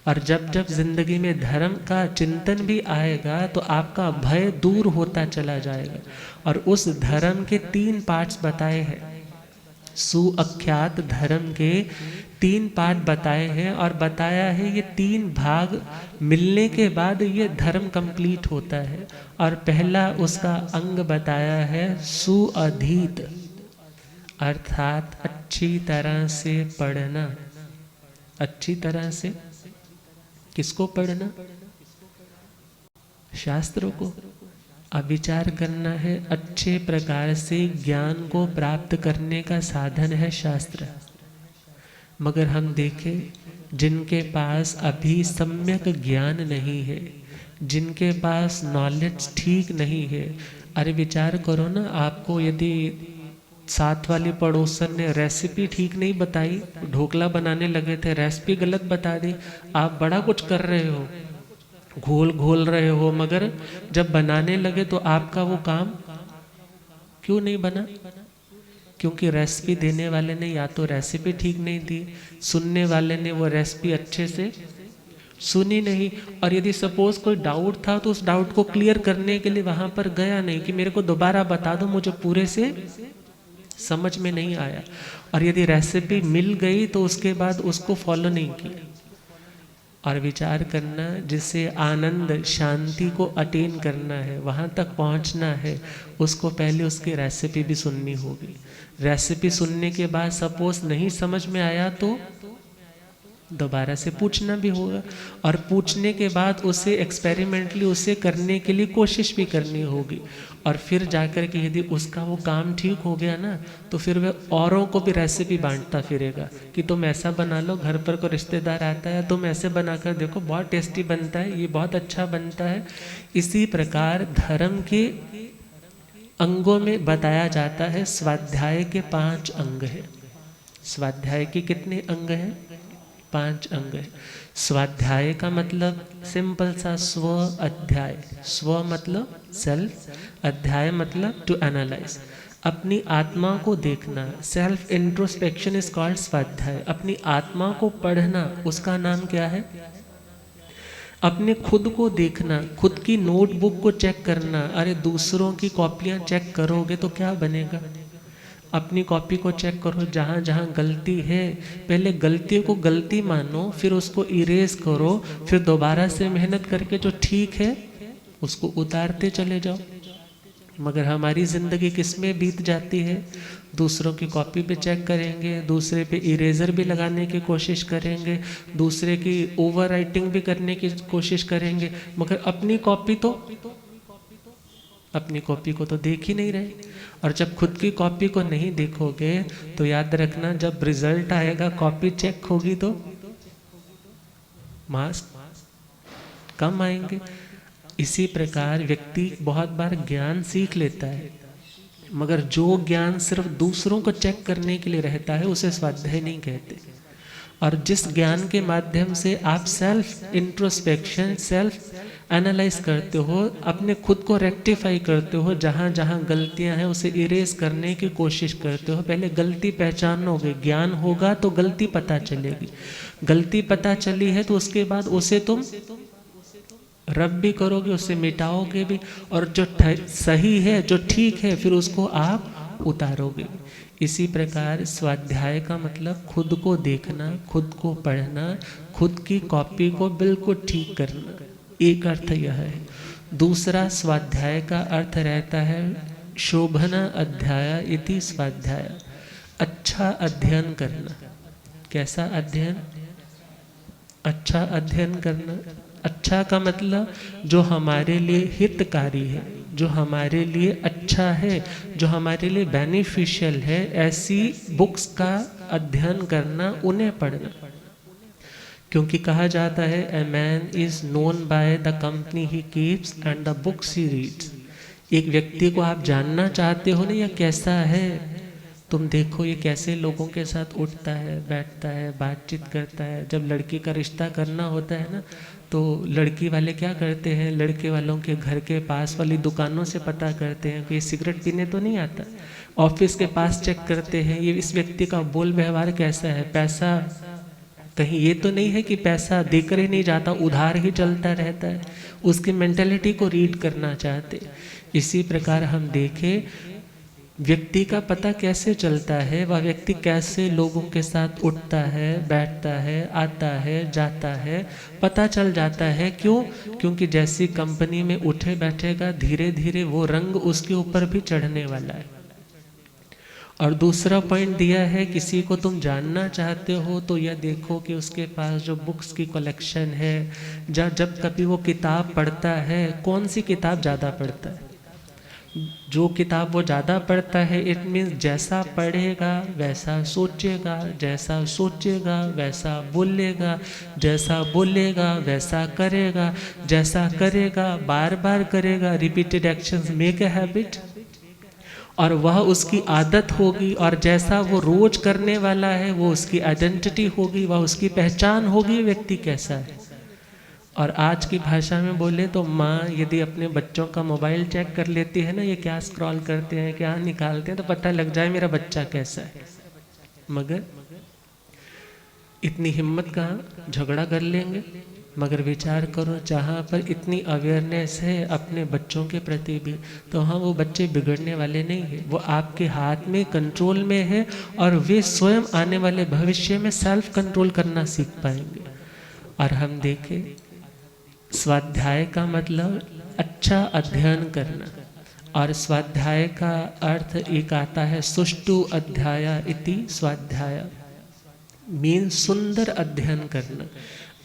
और जब जब जिंदगी में धर्म का चिंतन भी आएगा तो आपका भय दूर होता चला जाएगा। और उस धर्म के 3 पार्ट्स बताए हैं, सुअख्यात धर्म के 3 पार्ट बताए हैं, और बताया है ये 3 भाग मिलने के बाद ये धर्म कंप्लीट होता है। और पहला उसका अंग बताया है सुअधीत, अर्थात अच्छी तरह से पढ़ना। अच्छी तरह से किसको पढ़ना? शास्त्रों को। अब विचार करना है, अच्छे प्रकार से ज्ञान को प्राप्त करने का साधन है शास्त्र। मगर हम देखें जिनके पास अभी सम्यक ज्ञान नहीं है, जिनके पास नॉलेज ठीक नहीं है, अरे विचार करो ना, आपको यदि साथ वाली पड़ोसन ने रेसिपी ठीक नहीं बताई, ढोकला बनाने लगे थे, रेसिपी गलत बता दी, आप बड़ा कुछ कर रहे हो, घोल घोल रहे हो, मगर जब बनाने लगे तो आपका वो काम क्यों नहीं बना? क्योंकि रेसिपी देने वाले ने या तो रेसिपी ठीक नहीं दी, सुनने वाले ने वो रेसिपी अच्छे से सुनी नहीं, और यदि सपोज कोई डाउट था तो उस डाउट को क्लियर करने के लिए वहां पर गया नहीं कि मेरे को दोबारा बता दो, मुझे पूरे से समझ में नहीं आया। और यदि रेसिपी मिल गई तो उसके बाद उसको फॉलो नहीं किया। और विचार करना, जिससे आनंद शांति को अटेन करना है, वहाँ तक पहुँचना है, उसको पहले उसकी रेसिपी भी सुननी होगी। रेसिपी सुनने के बाद सपोज नहीं समझ में आया तो दोबारा से पूछना भी होगा, और पूछने के बाद उसे एक्सपेरिमेंटली उसे करने के लिए कोशिश भी करनी होगी। और फिर जाकर के यदि उसका वो काम ठीक हो गया ना, तो फिर वह औरों को भी रेसिपी बांटता फिरेगा कि तुम ऐसा बना लो, घर पर कोई रिश्तेदार आता है, तुम ऐसे बनाकर देखो, बहुत टेस्टी बनता है, ये बहुत अच्छा बनता है। इसी प्रकार धर्म के अंगों में बताया जाता है। स्वाध्याय के 5 अंग हैं। स्वाध्याय के कितने अंग हैं? 5 अंग है। स्वाध्याय का मतलब सिंपल सा स्व अध्याय। स्व मतलब सेल्फ, अध्याय मतलब टू एनालाइज, अपनी आत्मा को देखना। सेल्फ इंट्रोस्पेक्शन इज कॉल्ड स्वाध्याय। अपनी आत्मा को पढ़ना, उसका नाम क्या है? अपने खुद को देखना, खुद की नोटबुक को चेक करना। अरे दूसरों की कॉपियां चेक करोगे तो क्या बनेगा? अपनी कॉपी को चेक करो, जहाँ जहाँ गलती है पहले गलती को गलती मानो, फिर उसको इरेज करो, फिर दोबारा से मेहनत करके जो ठीक है उसको उतारते चले जाओ। मगर हमारी ज़िंदगी किस में बीत जाती है? दूसरों की कॉपी पे चेक करेंगे, दूसरे पे इरेज़र भी लगाने की कोशिश करेंगे, दूसरे की ओवर राइटिंग भी करने की कोशिश करेंगे, मगर अपनी कॉपी को तो देख ही नहीं रहे। और जब खुद की कॉपी को नहीं देखोगे तो याद रखना, जब रिजल्ट आएगा, कॉपी चेक होगी तो मार्क्स कम आएंगे। इसी प्रकार व्यक्ति बहुत बार ज्ञान सीख लेता है, मगर जो ज्ञान सिर्फ दूसरों को चेक करने के लिए रहता है उसे स्वाध्याय नहीं कहते। और जिस ज्ञान के माध्यम से आप सेल्फ इंट्रोस्पेक्शन, सेल्फ एनालाइज करते हो, अपने खुद को रेक्टिफाई करते हो, जहाँ जहाँ गलतियाँ हैं उसे इरेज करने की कोशिश करते हो। पहले गलती पहचानोगे, ज्ञान होगा तो गलती पता चलेगी। गलती पता चली है तो उसके बाद उसे तुम रब भी करोगे, उसे मिटाओगे भी, और जो सही है, जो ठीक है, फिर उसको आप उतारोगे। इसी प्रकार स्वाध्याय का मतलब खुद को देखना, खुद को पढ़ना, खुद की कॉपी को बिल्कुल ठीक करना, एक अर्थ यह है। दूसरा स्वाध्याय का अर्थ रहता है शोभना अध्याय इति स्वाध्याय, अच्छा अध्ययन करना। कैसा अध्ययन? अच्छा अध्ययन करना। अच्छा का मतलब जो हमारे लिए हितकारी है, जो हमारे लिए अच्छा है, जो हमारे लिए बेनिफिशियल है, ऐसी बुक्स का अध्ययन करना, उन्हें पढ़ना। क्योंकि कहा जाता है a man is known by the company he keeps and the books he reads. एक व्यक्ति को आप जानना चाहते हो ना, यह कैसा है, तुम देखो ये कैसे लोगों के साथ उठता है, बैठता है, बातचीत करता है। जब लड़की का रिश्ता करना होता है ना, तो लड़की वाले क्या करते हैं, लड़के वालों के घर के पास वाली दुकानों से पता करते हैं कि ये सिगरेट पीने तो नहीं आता। ऑफिस के पास चेक करते हैं ये इस व्यक्ति का बोल व्यवहार कैसा है, पैसा कहीं ये तो नहीं है कि पैसा देकर ही नहीं जाता, उधार ही चलता रहता है। उसकी मेंटेलिटी को रीड करना चाहते। इसी प्रकार हम देखें व्यक्ति का पता कैसे चलता है, वह व्यक्ति कैसे लोगों के साथ उठता है, बैठता है, आता है, जाता है, पता चल जाता है। क्यों? क्योंकि जैसी कंपनी में उठे बैठेगा धीरे धीरे वो रंग उसके ऊपर भी चढ़ने वाला है। और दूसरा पॉइंट दिया है, किसी को तुम जानना चाहते हो तो यह देखो कि उसके पास जो बुक्स की कलेक्शन है, जब कभी वो किताब पढ़ता है, कौन सी किताब ज़्यादा पढ़ता है। जो किताब वो ज़्यादा पढ़ता है, इट मीन्स जैसा पढ़ेगा वैसा सोचेगा, जैसा सोचेगा वैसा बोलेगा, जैसा बोलेगा वैसा करेगा, जैसा करेगा बार बार करेगा। Repeated actions make a habit, और वह उसकी आदत होगी। और जैसा वो रोज करने वाला है वो उसकी आइडेंटिटी होगी, वह उसकी पहचान होगी व्यक्ति कैसा है। और आज की भाषा में बोले तो माँ यदि अपने बच्चों का मोबाइल चेक कर लेती है ना, ये क्या स्क्रॉल करते हैं, क्या निकालते हैं, तो पता लग जाए मेरा बच्चा कैसा है। मगर इतनी हिम्मत कहाँ, झगड़ा कर लेंगे। मगर विचार करो, जहाँ पर इतनी अवेयरनेस है अपने बच्चों के प्रति भी, तो हाँ वो बच्चे बिगड़ने वाले नहीं है, वो आपके हाथ में कंट्रोल में है। और वे स्वयं आने वाले भविष्य में सेल्फ कंट्रोल करना सीख पाएंगे। और हम देखें स्वाध्याय का मतलब अच्छा अध्ययन करना, और स्वाध्याय का अर्थ एक आता है सुष्टु अध्याय इति स्वाध्याय, मीन सुंदर अध्ययन करना,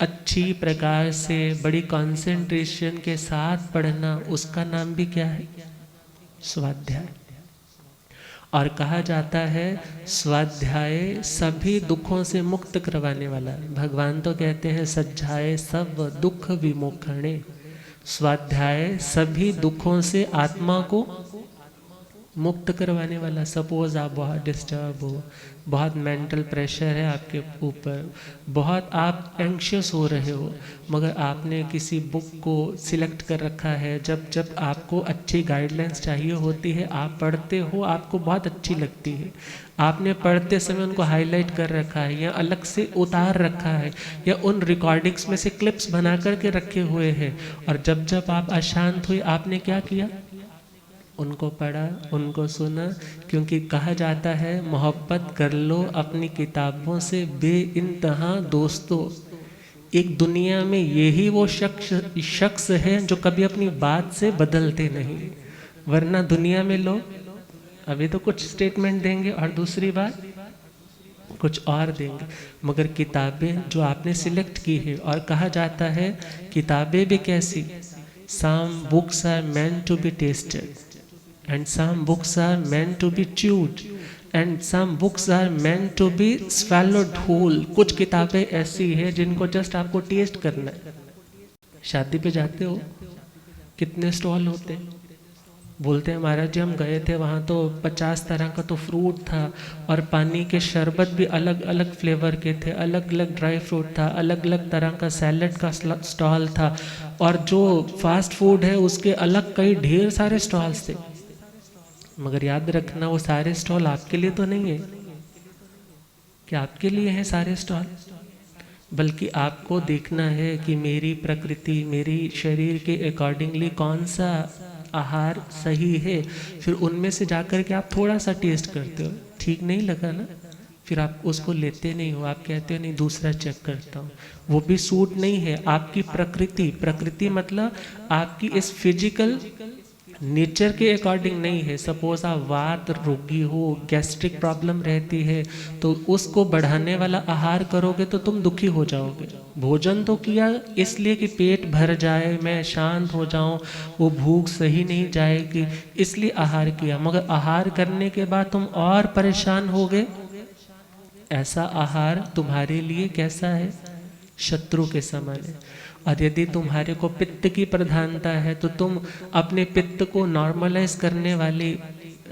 अच्छी प्रकार से बड़ी कंसंट्रेशन के साथ पढ़ना, उसका नाम भी क्या है, स्वाध्याय। और कहा जाता है स्वाध्याय सभी दुखों से मुक्त करवाने वाला है। भगवान तो कहते हैं सज्जाए सब दुख विमोक्षणे। स्वाध्याय सभी दुखों से आत्मा को मुक्त करवाने वाला। सपोज आप बहुत डिस्टर्ब हो, बहुत मेंटल प्रेशर है आपके ऊपर, बहुत आप एंग्शियस हो रहे हो, मगर आपने किसी बुक को सिलेक्ट कर रखा है। जब जब आपको अच्छी गाइडलाइंस चाहिए होती है, आप पढ़ते हो, आपको बहुत अच्छी लगती है, आपने पढ़ते समय उनको हाईलाइट कर रखा है या अलग से उतार रखा है, या उन रिकॉर्डिंग्स में से क्लिप्स बना करके रखे हुए हैं। और जब जब आप अशांत हुए, आपने क्या किया, उनको पढ़ा, उनको सुना। क्योंकि कहा जाता है मोहब्बत कर लो अपनी किताबों से बेइंतहा दोस्तों। एक दुनिया में यही वो शख्स है जो कभी अपनी बात से बदलते नहीं, वरना दुनिया में लोग अभी तो कुछ स्टेटमेंट देंगे और दूसरी बात कुछ और देंगे। मगर किताबें जो आपने सिलेक्ट की है, और कहा जाता है किताबें भी कैसी, some books are meant to be tasted and some books are meant to be chewed and some books are meant to be swallowed whole। कुछ किताबें ऐसी है जिनको जस्ट आपको टेस्ट करना है। शादी पे जाते हो, कितने स्टॉल होते हैं, बोलते हैं महाराज जी हम गए थे वहाँ तो 50 तरह का तो फ्रूट था, और पानी के शरबत भी अलग अलग फ्लेवर के थे, अलग अलग ड्राई फ्रूट था, अलग अलग तरह का सैलड का स्टॉल था, और जो फास्ट फूड है उसके अलग कई ढेर सारे स्टॉल्स थे। मगर याद रखना वो सारे स्टॉल आपके लिए तो नहीं है कि आपके लिए हैं सारे स्टॉल, बल्कि आपको देखना है कि मेरी प्रकृति, मेरी शरीर के अकॉर्डिंगली कौन सा आहार सही है। फिर उनमें से जाकर के आप थोड़ा सा टेस्ट करते हो, ठीक नहीं लगा ना, फिर आप उसको लेते नहीं हो, आप कहते हो नहीं दूसरा चेक करता हूँ, वो भी सूट नहीं है। आपकी प्रकृति, प्रकृति मतलब आपकी इस फिजिकल नेचर के अकॉर्डिंग नहीं है। सपोज आप वात रोगी हो, गैस्ट्रिक प्रॉब्लम रहती है, तो उसको बढ़ाने वाला आहार करोगे तो तुम दुखी हो जाओगे। भोजन तो किया इसलिए कि पेट भर जाए, मैं शांत हो जाऊं, वो भूख सही नहीं जाएगी, इसलिए आहार किया, मगर आहार करने के बाद तुम और परेशान हो गए। ऐसा आहार तुम्हारे लिए कैसा है, शत्रु के समान है। और यदि तुम्हारे को पित्त की प्रधानता है तो तुम अपने पित्त को नॉर्मलाइज करने वाली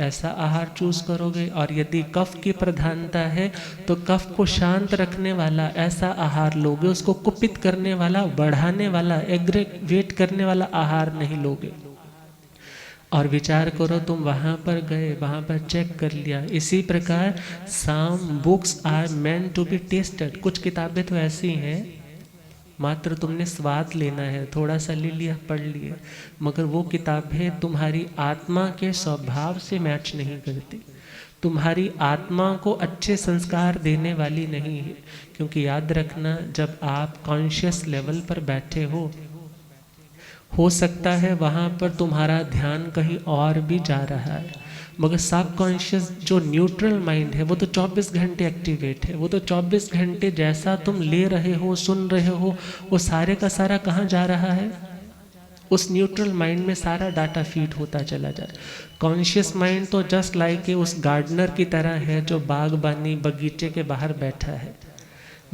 ऐसा आहार चूज करोगे, और यदि कफ की प्रधानता है तो कफ को शांत रखने वाला ऐसा आहार लोगे, उसको कुपित करने वाला, बढ़ाने वाला, एग्रेवेट करने वाला आहार नहीं लोगे। और विचार करो तुम वहाँ पर गए, वहाँ पर चेक कर लिया। इसी प्रकार some books are meant to be tasted. कुछ किताबें तो ऐसी हैं मात्र तुमने स्वाद लेना है, थोड़ा सा ले लिया, पढ़ लिए, मगर वो किताबें तुम्हारी आत्मा के स्वभाव से मैच नहीं करती, तुम्हारी आत्मा को अच्छे संस्कार देने वाली नहीं है। क्योंकि याद रखना, जब आप कॉन्शियस लेवल पर बैठे हो सकता है वहाँ पर तुम्हारा ध्यान कहीं और भी जा रहा है, मगर सब कॉन्शियस जो न्यूट्रल माइंड है वो तो 24 घंटे एक्टिवेट है। वो तो 24 घंटे जैसा तुम ले रहे हो, सुन रहे हो, वो सारे का सारा कहाँ जा रहा है? उस न्यूट्रल माइंड में सारा डाटा फीड होता चला जा रहा है। कॉन्शियस माइंड तो जस्ट लाइक उस गार्डनर की तरह है जो बागबानी बगीचे के बाहर बैठा है,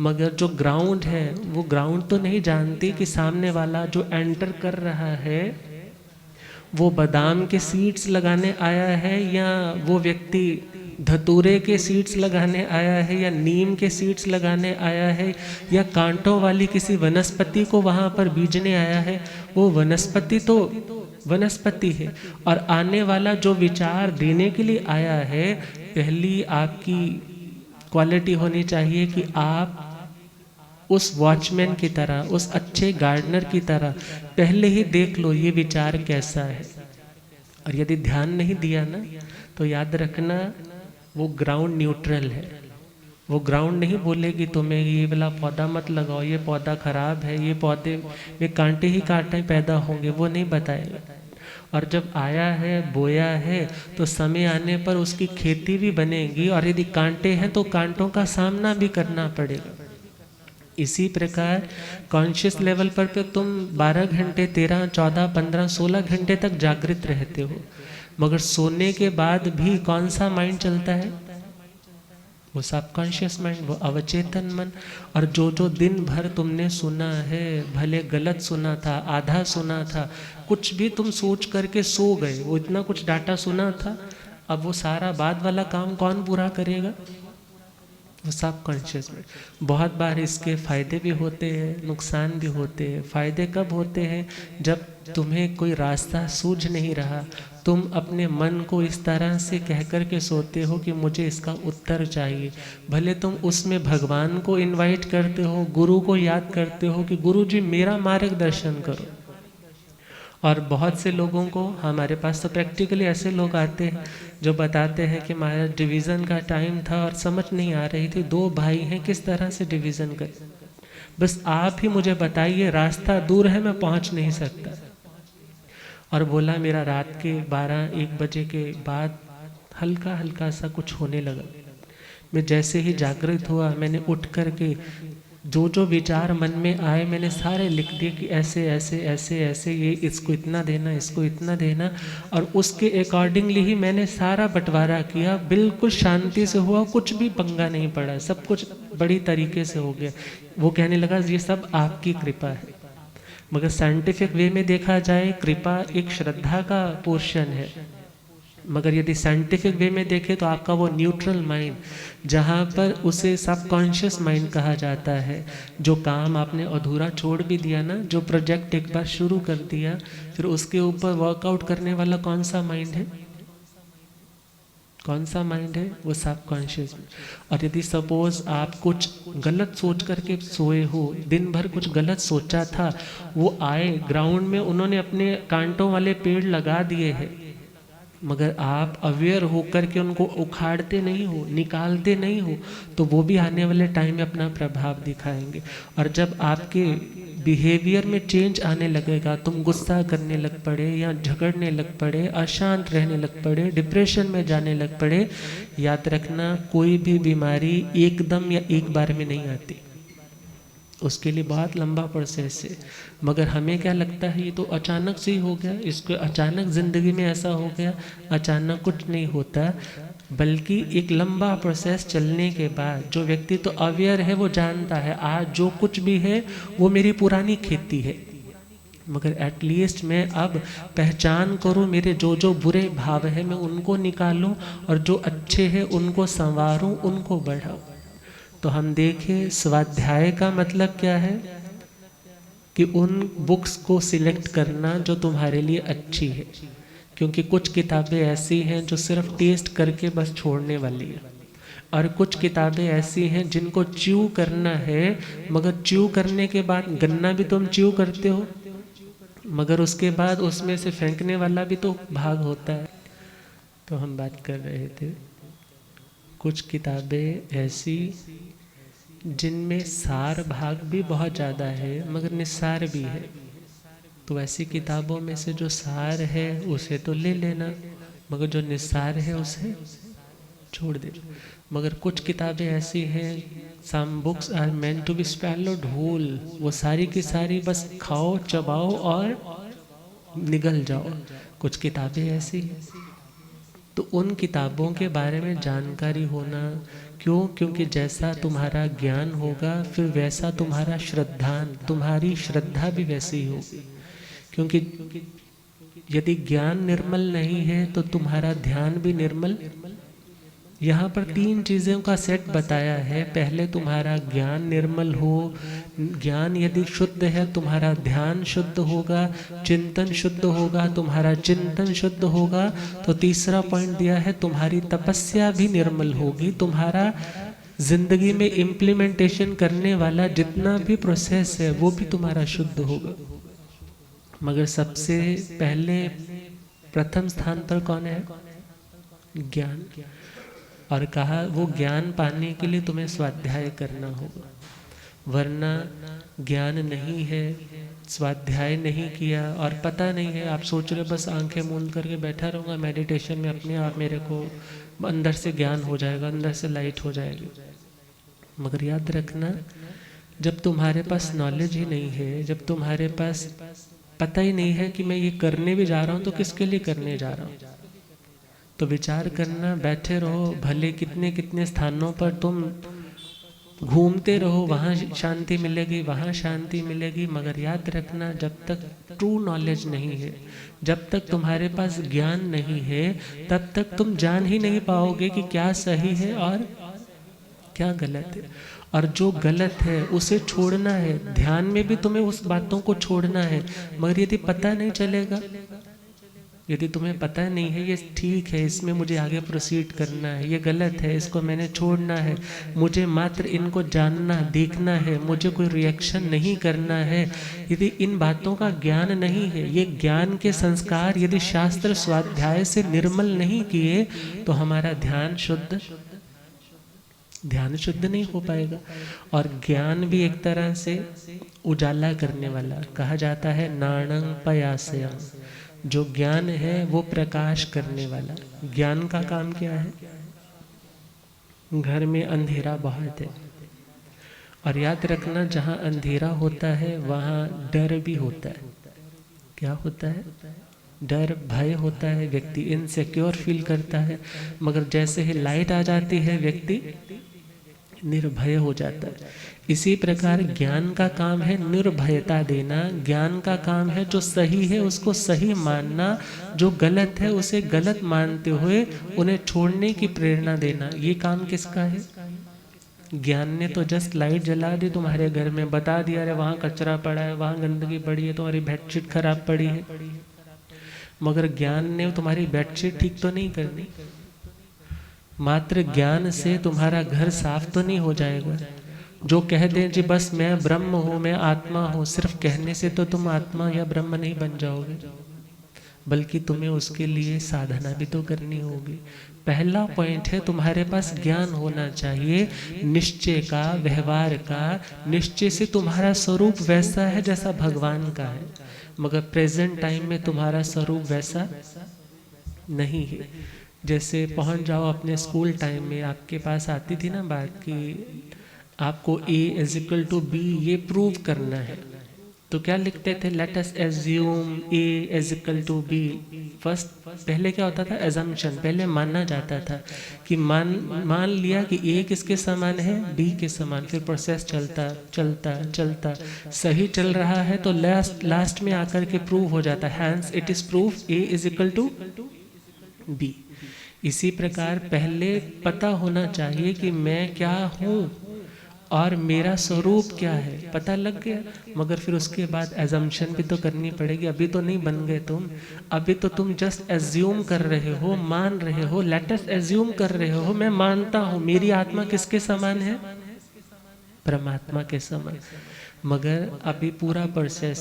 मगर जो ग्राउंड है वो ग्राउंड तो नहीं जानती कि सामने वाला जो एंटर कर रहा है वो बादाम के सीड्स लगाने आया है या वो व्यक्ति धतूरे के सीड्स लगाने आया है या नीम के सीड्स लगाने आया है या कांटों वाली किसी वनस्पति को वहाँ पर बीजने आया है। वो वनस्पति तो वनस्पति है, और आने वाला जो विचार देने के लिए आया है, पहली आपकी क्वालिटी होनी चाहिए कि आप उस वॉचमैन की तरह, उस अच्छे गार्डनर की तरह पहले ही देख लो ये विचार कैसा है। और यदि ध्यान नहीं दिया ना तो याद रखना वो ग्राउंड न्यूट्रल है। वो ग्राउंड नहीं बोलेगी तुम्हें ये वाला पौधा मत लगाओ, ये पौधा खराब है, ये पौधे में कांटे ही कांटे पैदा होंगे, वो नहीं बताएगा। और जब आया है, बोया है, तो समय आने पर उसकी खेती भी बनेगी, और यदि कांटे हैं तो कांटों का सामना भी करना पड़ेगा। इसी प्रकार कॉन्शियस लेवल पर तुम 12 घंटे, 13, 14, 15, 16 घंटे तक जागृत रहते हो, मगर सोने के बाद भी कौन सा माइंड चलता है? वो सबकॉन्शियस माइंड, वो अवचेतन मन। और जो जो दिन भर तुमने सुना है, भले गलत सुना था, आधा सुना था, कुछ भी तुम सोच करके सो गए, वो इतना कुछ डाटा सुना था, अब वो सारा बाद वाला काम कौन पूरा करेगा? वो सब कॉन्शियस में। बहुत बार इसके फ़ायदे भी होते हैं, नुकसान भी होते हैं। फ़ायदे कब होते हैं? जब तुम्हें कोई रास्ता सूझ नहीं रहा, तुम अपने मन को इस तरह से कह कर के सोते हो कि मुझे इसका उत्तर चाहिए। भले तुम उसमें भगवान को इनवाइट करते हो, गुरु को याद करते हो कि गुरु जी मेरा मार्गदर्शन करो। और बहुत से लोगों को, हमारे पास तो प्रैक्टिकली ऐसे लोग आते हैं जो बताते हैं कि हमारा डिवीज़न का टाइम था और समझ नहीं आ रही थी, 2 भाई हैं, किस तरह से डिवीज़न करें, बस आप ही मुझे बताइए, रास्ता दूर है, मैं पहुंच नहीं सकता। और बोला मेरा रात के 12-1 बजे के बाद हल्का हल्का सा कुछ होने लगा। मैं जैसे ही जागृत हुआ, मैंने उठ कर के जो जो विचार मन में आए मैंने सारे लिख दिए कि ऐसे ऐसे ऐसे ऐसे, ये इसको इतना देना, इसको इतना देना, और उसके अकॉर्डिंगली ही मैंने सारा बंटवारा किया। बिल्कुल शांति से हुआ, कुछ भी पंगा नहीं पड़ा, सब कुछ बड़ी तरीके से हो गया। वो कहने लगा ये सब आपकी कृपा है। मगर साइंटिफिक वे में देखा जाए, कृपा एक श्रद्धा का पोर्शन है, मगर यदि साइंटिफिक वे में देखें तो आपका वो न्यूट्रल माइंड, जहाँ पर उसे सबकॉन्शियस माइंड कहा जाता है, जो काम आपने अधूरा छोड़ भी दिया ना, जो प्रोजेक्ट एक बार शुरू कर दिया, फिर उसके ऊपर वर्कआउट करने वाला कौन सा माइंड है? कौन सा माइंड है? वो सबकॉन्शियस। और यदि सपोज आप कुछ गलत सोच करके सोए हो, दिन भर कुछ गलत सोचा था, वो आए ग्राउंड में, उन्होंने अपने कांटों वाले पेड़ लगा दिए हैं, मगर आप अवेयर होकर के उनको उखाड़ते नहीं हो, निकालते नहीं हो, तो वो भी आने वाले टाइम में अपना प्रभाव दिखाएंगे। और जब आपके बिहेवियर में चेंज आने लगेगा, तुम गुस्सा करने लग पड़े या झगड़ने लग पड़े, अशांत रहने लग पड़े, डिप्रेशन में जाने लग पड़े, याद रखना कोई भी बीमारी एकदम या एक बार में नहीं आती, उसके लिए बहुत लंबा प्रोसेस है। मगर हमें क्या लगता है ये तो अचानक से ही हो गया, इसको अचानक ज़िंदगी में ऐसा हो गया। अचानक कुछ नहीं होता, बल्कि एक लंबा प्रोसेस चलने के बाद जो व्यक्ति तो अवेयर है, वो जानता है आज जो कुछ भी है वो मेरी पुरानी खेती है, मगर एटलीस्ट मैं अब पहचान करूं, मेरे जो जो बुरे भाव है मैं उनको निकालूं, और जो अच्छे हैं उनको संवारूं, उनको बढ़ाऊं। तो हम देखें स्वाध्याय का मतलब क्या है कि उन बुक्स को सिलेक्ट करना जो तुम्हारे लिए अच्छी है। क्योंकि कुछ किताबें ऐसी हैं जो सिर्फ टेस्ट करके बस छोड़ने वाली है, और कुछ किताबें ऐसी हैं जिनको च्यू करना है, मगर च्यू करने के बाद गन्ना भी तुम च्यू करते हो, मगर उसके बाद उसमें से फेंकने वाला भी तो भाग होता है। तो हम बात कर रहे थे कुछ किताबें ऐसी जिनमें सार भाग भी बहुत ज़्यादा है मगर निस्सार भी है, तो ऐसी किताबों में से जो सार है उसे तो ले लेना, मगर जो निस्सार है उसे छोड़ दे। मगर कुछ किताबें ऐसी हैं, some books are meant to be swallowed whole, वो सारी की सारी बस खाओ चबाओ और निगल जाओ। कुछ किताबें ऐसी हैं, तो उन किताबों के बारे में जानकारी होना क्यों, क्योंकि जैसा तुम्हारा ज्ञान होगा फिर वैसा तुम्हारा तुम्हारी श्रद्धा भी वैसी होगी। क्योंकि यदि ज्ञान निर्मल नहीं है तो तुम्हारा ध्यान भी निर्मल। यहाँ पर 3 चीज़ों का सेट बताया है। पहले तुम्हारा ज्ञान निर्मल हो, ज्ञान यदि शुद्ध है तुम्हारा ध्यान शुद्ध होगा, चिंतन शुद्ध होगा, तुम्हारा चिंतन शुद्ध होगा। तो तीसरा पॉइंट दिया है तुम्हारी तपस्या भी निर्मल होगी, तुम्हारा जिंदगी में इम्प्लीमेंटेशन करने वाला जितना भी प्रोसेस है वो भी तुम्हारा शुद्ध होगा। मगर सबसे पहले प्रथम स्थान पर कौन है? ज्ञान। और कहा वो ज्ञान पाने के लिए तुम्हें स्वाध्याय करना होगा, वरना ज्ञान नहीं है, स्वाध्याय नहीं किया और पता नहीं है, आप सोच रहे बस आंखें मूंद करके बैठा रहूँगा मेडिटेशन में, अपने आप मेरे को अंदर से ज्ञान हो जाएगा, अंदर से लाइट हो जाएगी। मगर याद रखना, जब तुम्हारे पास नॉलेज ही नहीं है, जब तुम्हारे पास पता ही नहीं है कि मैं ये करने भी जा रहा हूँ तो किसके लिए करने जा रहा हूँ, तो विचार करना, बैठे रहो, भले कितने कितने स्थानों पर तुम घूमते रहो, वहाँ शांति मिलेगी, वहाँ शांति मिलेगी, मगर याद रखना जब तक ट्रू नॉलेज नहीं है, जब तक तुम्हारे पास ज्ञान नहीं है, तब तक तुम जान ही नहीं पाओगे कि क्या सही है और क्या गलत है। और जो गलत है उसे छोड़ना है, ध्यान में भी तुम्हें उस बातों को छोड़ना है। मगर यदि पता नहीं चलेगा, यदि तुम्हें पता नहीं है ये ठीक है, इसमें मुझे आगे प्रोसीड करना है, ये गलत है, इसको मैंने छोड़ना है, मुझे मात्र इनको जानना देखना है, मुझे कोई रिएक्शन नहीं करना है, यदि इन बातों का ज्ञान नहीं है, ये ज्ञान के संस्कार यदि शास्त्र स्वाध्याय से निर्मल नहीं किए तो हमारा ध्यान शुद्ध नहीं हो पाएगा। और ज्ञान भी एक तरह से उजाला करने वाला, कहा जाता है नाणं पयासयं, जो ज्ञान है वो प्रकाश करने वाला। ज्ञान का काम क्या है? घर में अंधेरा बहुत है, और याद रखना जहाँ अंधेरा होता है वहाँ डर भी होता है। क्या होता है? डर, भय होता है, व्यक्ति इनसिक्योर फील करता है। मगर जैसे ही लाइट आ जाती है व्यक्ति निर्भय हो जाता है। इसी प्रकार ज्ञान का काम है निर्भयता देना, ज्ञान का काम है जो सही है उसको सही मानना, जो गलत है उसे गलत मानते हुए उन्हें छोड़ने की प्रेरणा देना। ये काम किसका है? ज्ञान ने तो जस्ट लाइट जला दी तुम्हारे घर में, बता दिया अरे वहाँ कचरा पड़ा है, वहाँ गंदगी पड़ी है, तुम्हारी बेडशीट खराब पड़ी है, मगर ज्ञान ने तुम्हारी बेडशीट ठीक तो नहीं करनी। मात्र ज्ञान से तुम्हारा घर साफ तो नहीं हो जाएगा। जो कह दें जी बस मैं ब्रह्म हूँ, मैं आत्मा हूँ, सिर्फ कहने से तो तुम आत्मा या ब्रह्म नहीं बन जाओगे, बल्कि तुम्हें उसके लिए साधना भी तो करनी होगी। पहला पॉइंट है तुम्हारे पास ज्ञान होना चाहिए, निश्चय का, व्यवहार का। निश्चय से तुम्हारा स्वरूप वैसा है जैसा भगवान का है, मगर प्रेजेंट टाइम में तुम्हारा स्वरूप वैसा नहीं है। जैसे पहुंच जाओ अपने स्कूल टाइम में, आपके पास आती थी ना बात कि आपको A = B ये प्रूव करना है, तो क्या लिखते थे? Let us assume A = B। First पहले क्या होता था? एजम्पशन, पहले मानना जाता था कि मान लिया कि A किसके समान है? B के समान। फिर प्रोसेस चलता सही चल रहा है तो लास्ट में आकर के प्रूव हो जाता है, hence it is proof A = B। इसी प्रकार पहले पता होना चाहिए कि मैं क्या हूँ, और मेरा स्वरूप क्या है पता लग गया। मगर फिर उसके बाद एजम्पशन भी तो करनी पड़ेगी। अभी तो नहीं बन गए तुम, अभी तो तुम जस्ट एज्यूम कर रहे हो, मान रहे हो। लेट अस एज्यूम कर रहे हो, मैं मानता हूँ मेरी आत्मा किसके समान है, परमात्मा के समान। मगर अभी पूरा प्रोसेस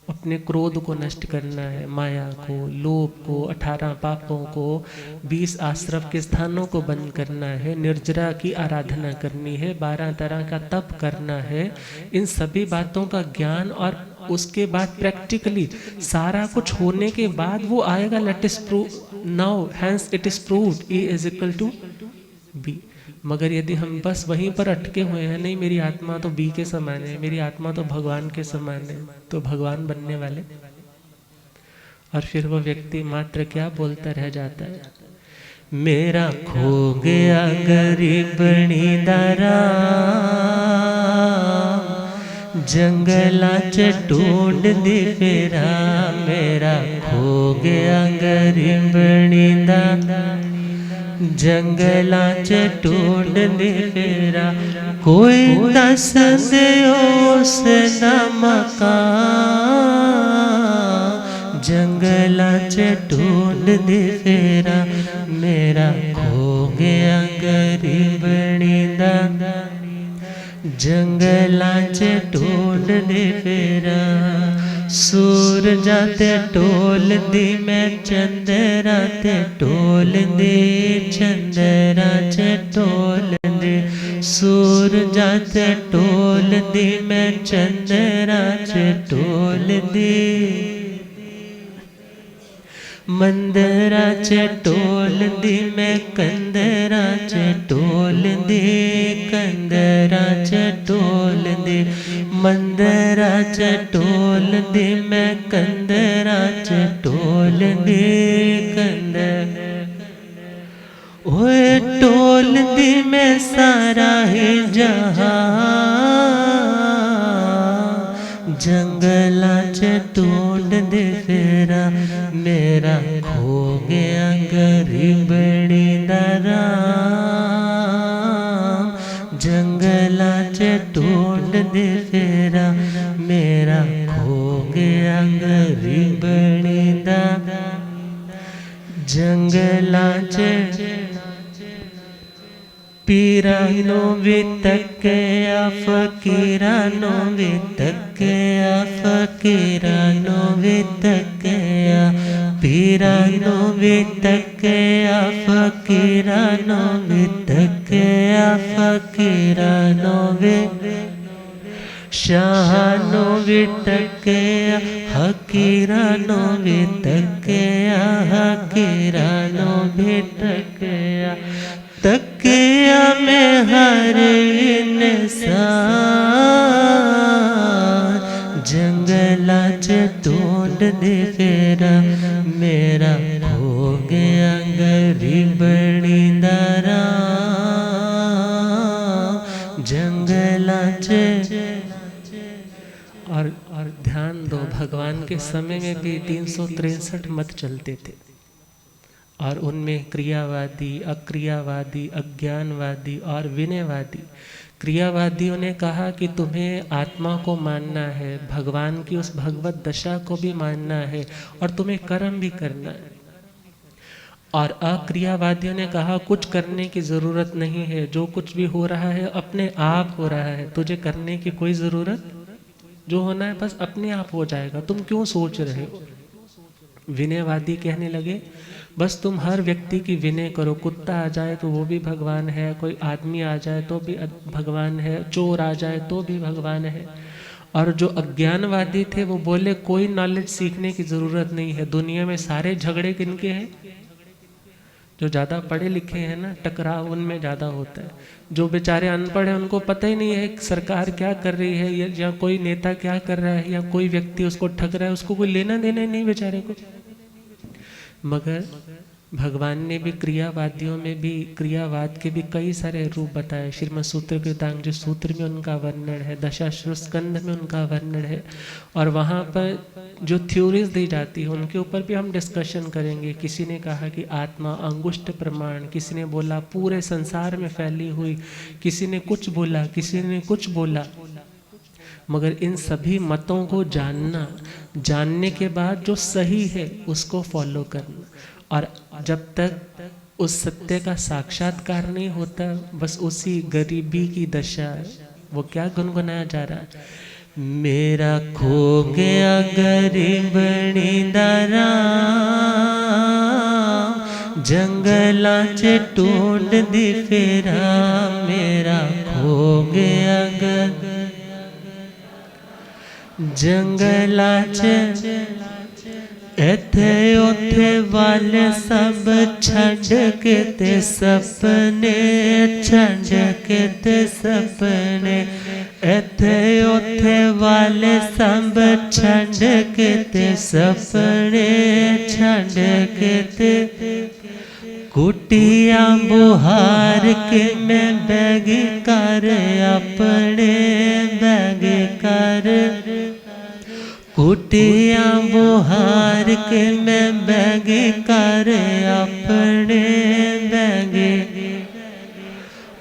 अपने क्रोध को नष्ट करना है, माया को, लोभ को, 18 पापों को, 20 आश्रव के स्थानों को बंद करना है, निर्जरा की आराधना करनी है, 12 तरह का तप करना है। इन सभी बातों का ज्ञान और उसके बाद प्रैक्टिकली सारा कुछ होने के बाद वो आएगा, let is prove now hence it is proved A is equal to B. मगर यदि हम बस वहीं पर अटके हुए हैं, नहीं मेरी आत्मा तो बी के समान है, मेरी आत्मा तो भगवान के समान है, तो भगवान बनने वाले। और फिर वो व्यक्ति मात्र क्या बोलता रह जाता है, मेरा खो गया गरीबणी दारा, जंगला च ढूंढ दे फेरा, मेरा खो गया गरीबणी दारा, जंगला च ढूंढ दे फेरा, कोई दस दे उस मकान, जंगला च ढूंढ दे फेरा, मेरा खो गया गरीबणी दा, जंगला च ढूंढ दे फेरा, सूरजा ते टोल दी मैं चंदरा ते टोल दे, चंदरा च टोल दे, सूरजा ते टोल दी मैं चंदरा च टोल दे, मंदरा च टोल दी मैं कंदरा च टोल दे, कंदरा च टोल दे, मंदरा च टोल दे मैं कंदरा च टोल दे, कंदरा ओए टोल दे मैं सारा ही जहां, जंगला च ढूंढ दे फेरा, मेरा खो गया गरीबणी दारा, जंगला च ढूंढ दे फेरा, मेरा खो गया गरीबणी दारा, जंगला च पीरानो वितक्या फकीरानो वितक्या, फकीरानो वितक्या, पीरानो वितक्या फकीरानो वितक्या, फकीरानो शाहानो वितक्या, हकीरानो वितक्या, हकीरानो वितक्या, तकिया में हर इंसान, जंगला च ढूंढ दे फेरा, मेरा हो गया गरीबणी दारा, जंगला च। और ध्यान दो, भगवान के समय में भी 363 मत चलते थे, और उनमें क्रियावादी, अक्रियावादी, अज्ञानवादी और विनयवादी। क्रियावादियों ने कहा कि तुम्हें आत्मा को मानना है, भगवान की उस भगवत दशा को भी मानना है, और तुम्हें कर्म भी करना है। और अक्रियावादियों ने कहा कुछ करने की ज़रूरत नहीं है, जो कुछ भी हो रहा है अपने आप हो रहा है, तुझे करने की कोई ज़रूरत, जो होना है बस अपने आप हो जाएगा, तुम क्यों सोच रहे हो। विनयवादी कहने लगे बस तुम हर व्यक्ति की विनय करो, कुत्ता आ जाए तो वो भी भगवान है, कोई आदमी आ जाए तो भी भगवान है, चोर आ जाए तो भी भगवान है। और जो अज्ञानवादी थे वो बोले कोई नॉलेज सीखने की ज़रूरत नहीं है, दुनिया में सारे झगड़े किनके हैं, जो ज़्यादा पढ़े लिखे हैं ना, टकराव उनमें ज़्यादा होता है। जो बेचारे अनपढ़ हैं उनको पता ही नहीं है सरकार क्या कर रही है, या कोई नेता क्या कर रहा है, या कोई व्यक्ति उसको ठग रहा है, उसको कोई लेना देना ही नहीं बेचारे को। मगर भगवान ने भी क्रियावादियों में भी, क्रियावाद के भी कई सारे रूप बताए। श्रीमद् सूत्र कृतांजलि सूत्र में उनका वर्णन है, दशाश्रू स्कंद में उनका वर्णन है, और वहाँ पर जो थ्योरीज दी जाती है उनके ऊपर भी हम डिस्कशन करेंगे। किसी ने कहा कि आत्मा अंगुष्ठ प्रमाण, किसी ने बोला पूरे संसार में फैली हुई, किसी ने कुछ बोला, किसी ने कुछ बोला। मगर इन सभी मतों को जानना, जानने के बाद जो सही है उसको फॉलो करना, और जब तक उस सत्य का साक्षात्कार नहीं होता, बस उसी गरीबी की दशा। वो क्या गुनगुनाया जा रहा है, मेरा खो गया गरीबणी दरा, जंगला च ढूंढ दी फेरा, मेरा खो गया जंगला च इथे उथे वाले सब छड़ के ते सपने, छड़ के ते सपने, इथे उथे वाले सब छड़ के ते सपने, छड़ के ते कुटिया बुहार के मैं बैग कर अपने, बैग कर कुटिया बुहार के मैं बैग कर अपने, बैग।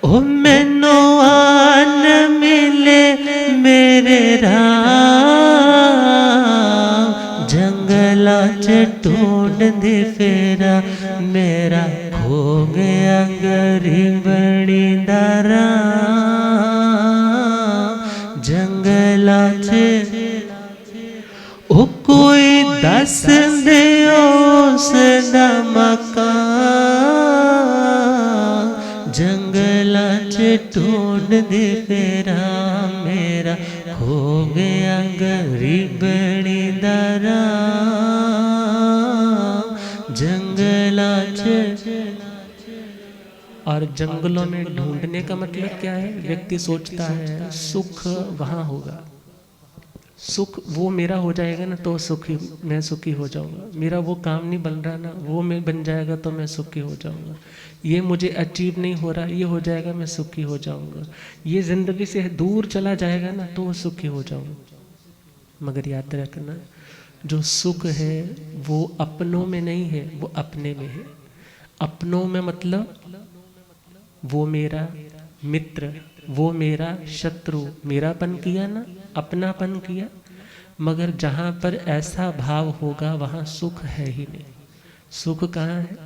ओ मैनू आन मिले मेरे राम, जंगला च ढूंढ दे फेरा, मेरा खो गया गरीबणी दरा, जंगला च। ओ कोई दस दे उसदा मकान, जंगला च ढूंढ दे फेरा, मेरा खो गया गरीबणी दरा, जंगला च। और जंगलों में ढूंढने का मतलब क्या है? व्यक्ति सोचता है सुख वहाँ होगा, सुख वो मेरा हो जाएगा ना तो सुखी, मैं सुखी हो जाऊंगा। मेरा वो काम नहीं बन रहा ना, वो मैं बन जाएगा तो मैं सुखी हो जाऊंगा। ये मुझे अचीव नहीं हो रहा, ये हो जाएगा मैं सुखी हो जाऊंगा। ये जिंदगी से दूर चला जाएगा ना तो सुखी हो जाऊंगा। मगर याद रखना, जो सुख है वो अपनों में नहीं है, वो अपने में है। अपनों में मतलब वो मेरा मित्र, वो मेरा शत्रु, मेरापन किया ना, अपनापन किया। मगर जहाँ पर ऐसा भाव होगा वहाँ सुख है ही नहीं। सुख कहाँ है?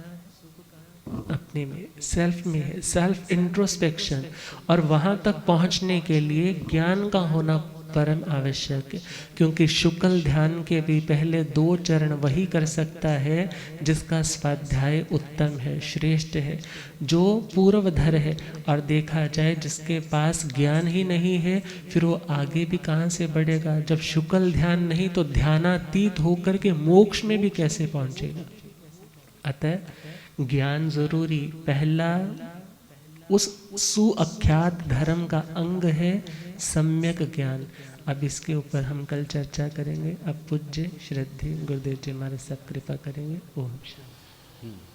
अपने में, सेल्फ में है, सेल्फ इंट्रोस्पेक्शन। और वहाँ तक पहुँचने के लिए ज्ञान का होना परम आवश्यक है, क्योंकि शुक्ल ध्यान के भी पहले 2 चरण वही कर सकता है जिसका स्वाध्याय उत्तम है, श्रेष्ठ है, जो पूर्वधर है। और देखा जाए जिसके पास ज्ञान ही नहीं है, फिर वो आगे भी कहाँ से बढ़ेगा? जब शुक्ल ध्यान नहीं तो ध्यानातीत होकर के मोक्ष में भी कैसे पहुँचेगा? अतः ज्ञान जरूरी, पहला उस सुअख्यात धर्म का अंग है सम्यक ज्ञान। अब इसके ऊपर हम कल चर्चा करेंगे। अब पूज्य श्रद्धेय गुरुदेव जी हमारे सब कृपा करेंगे। ओम शांति।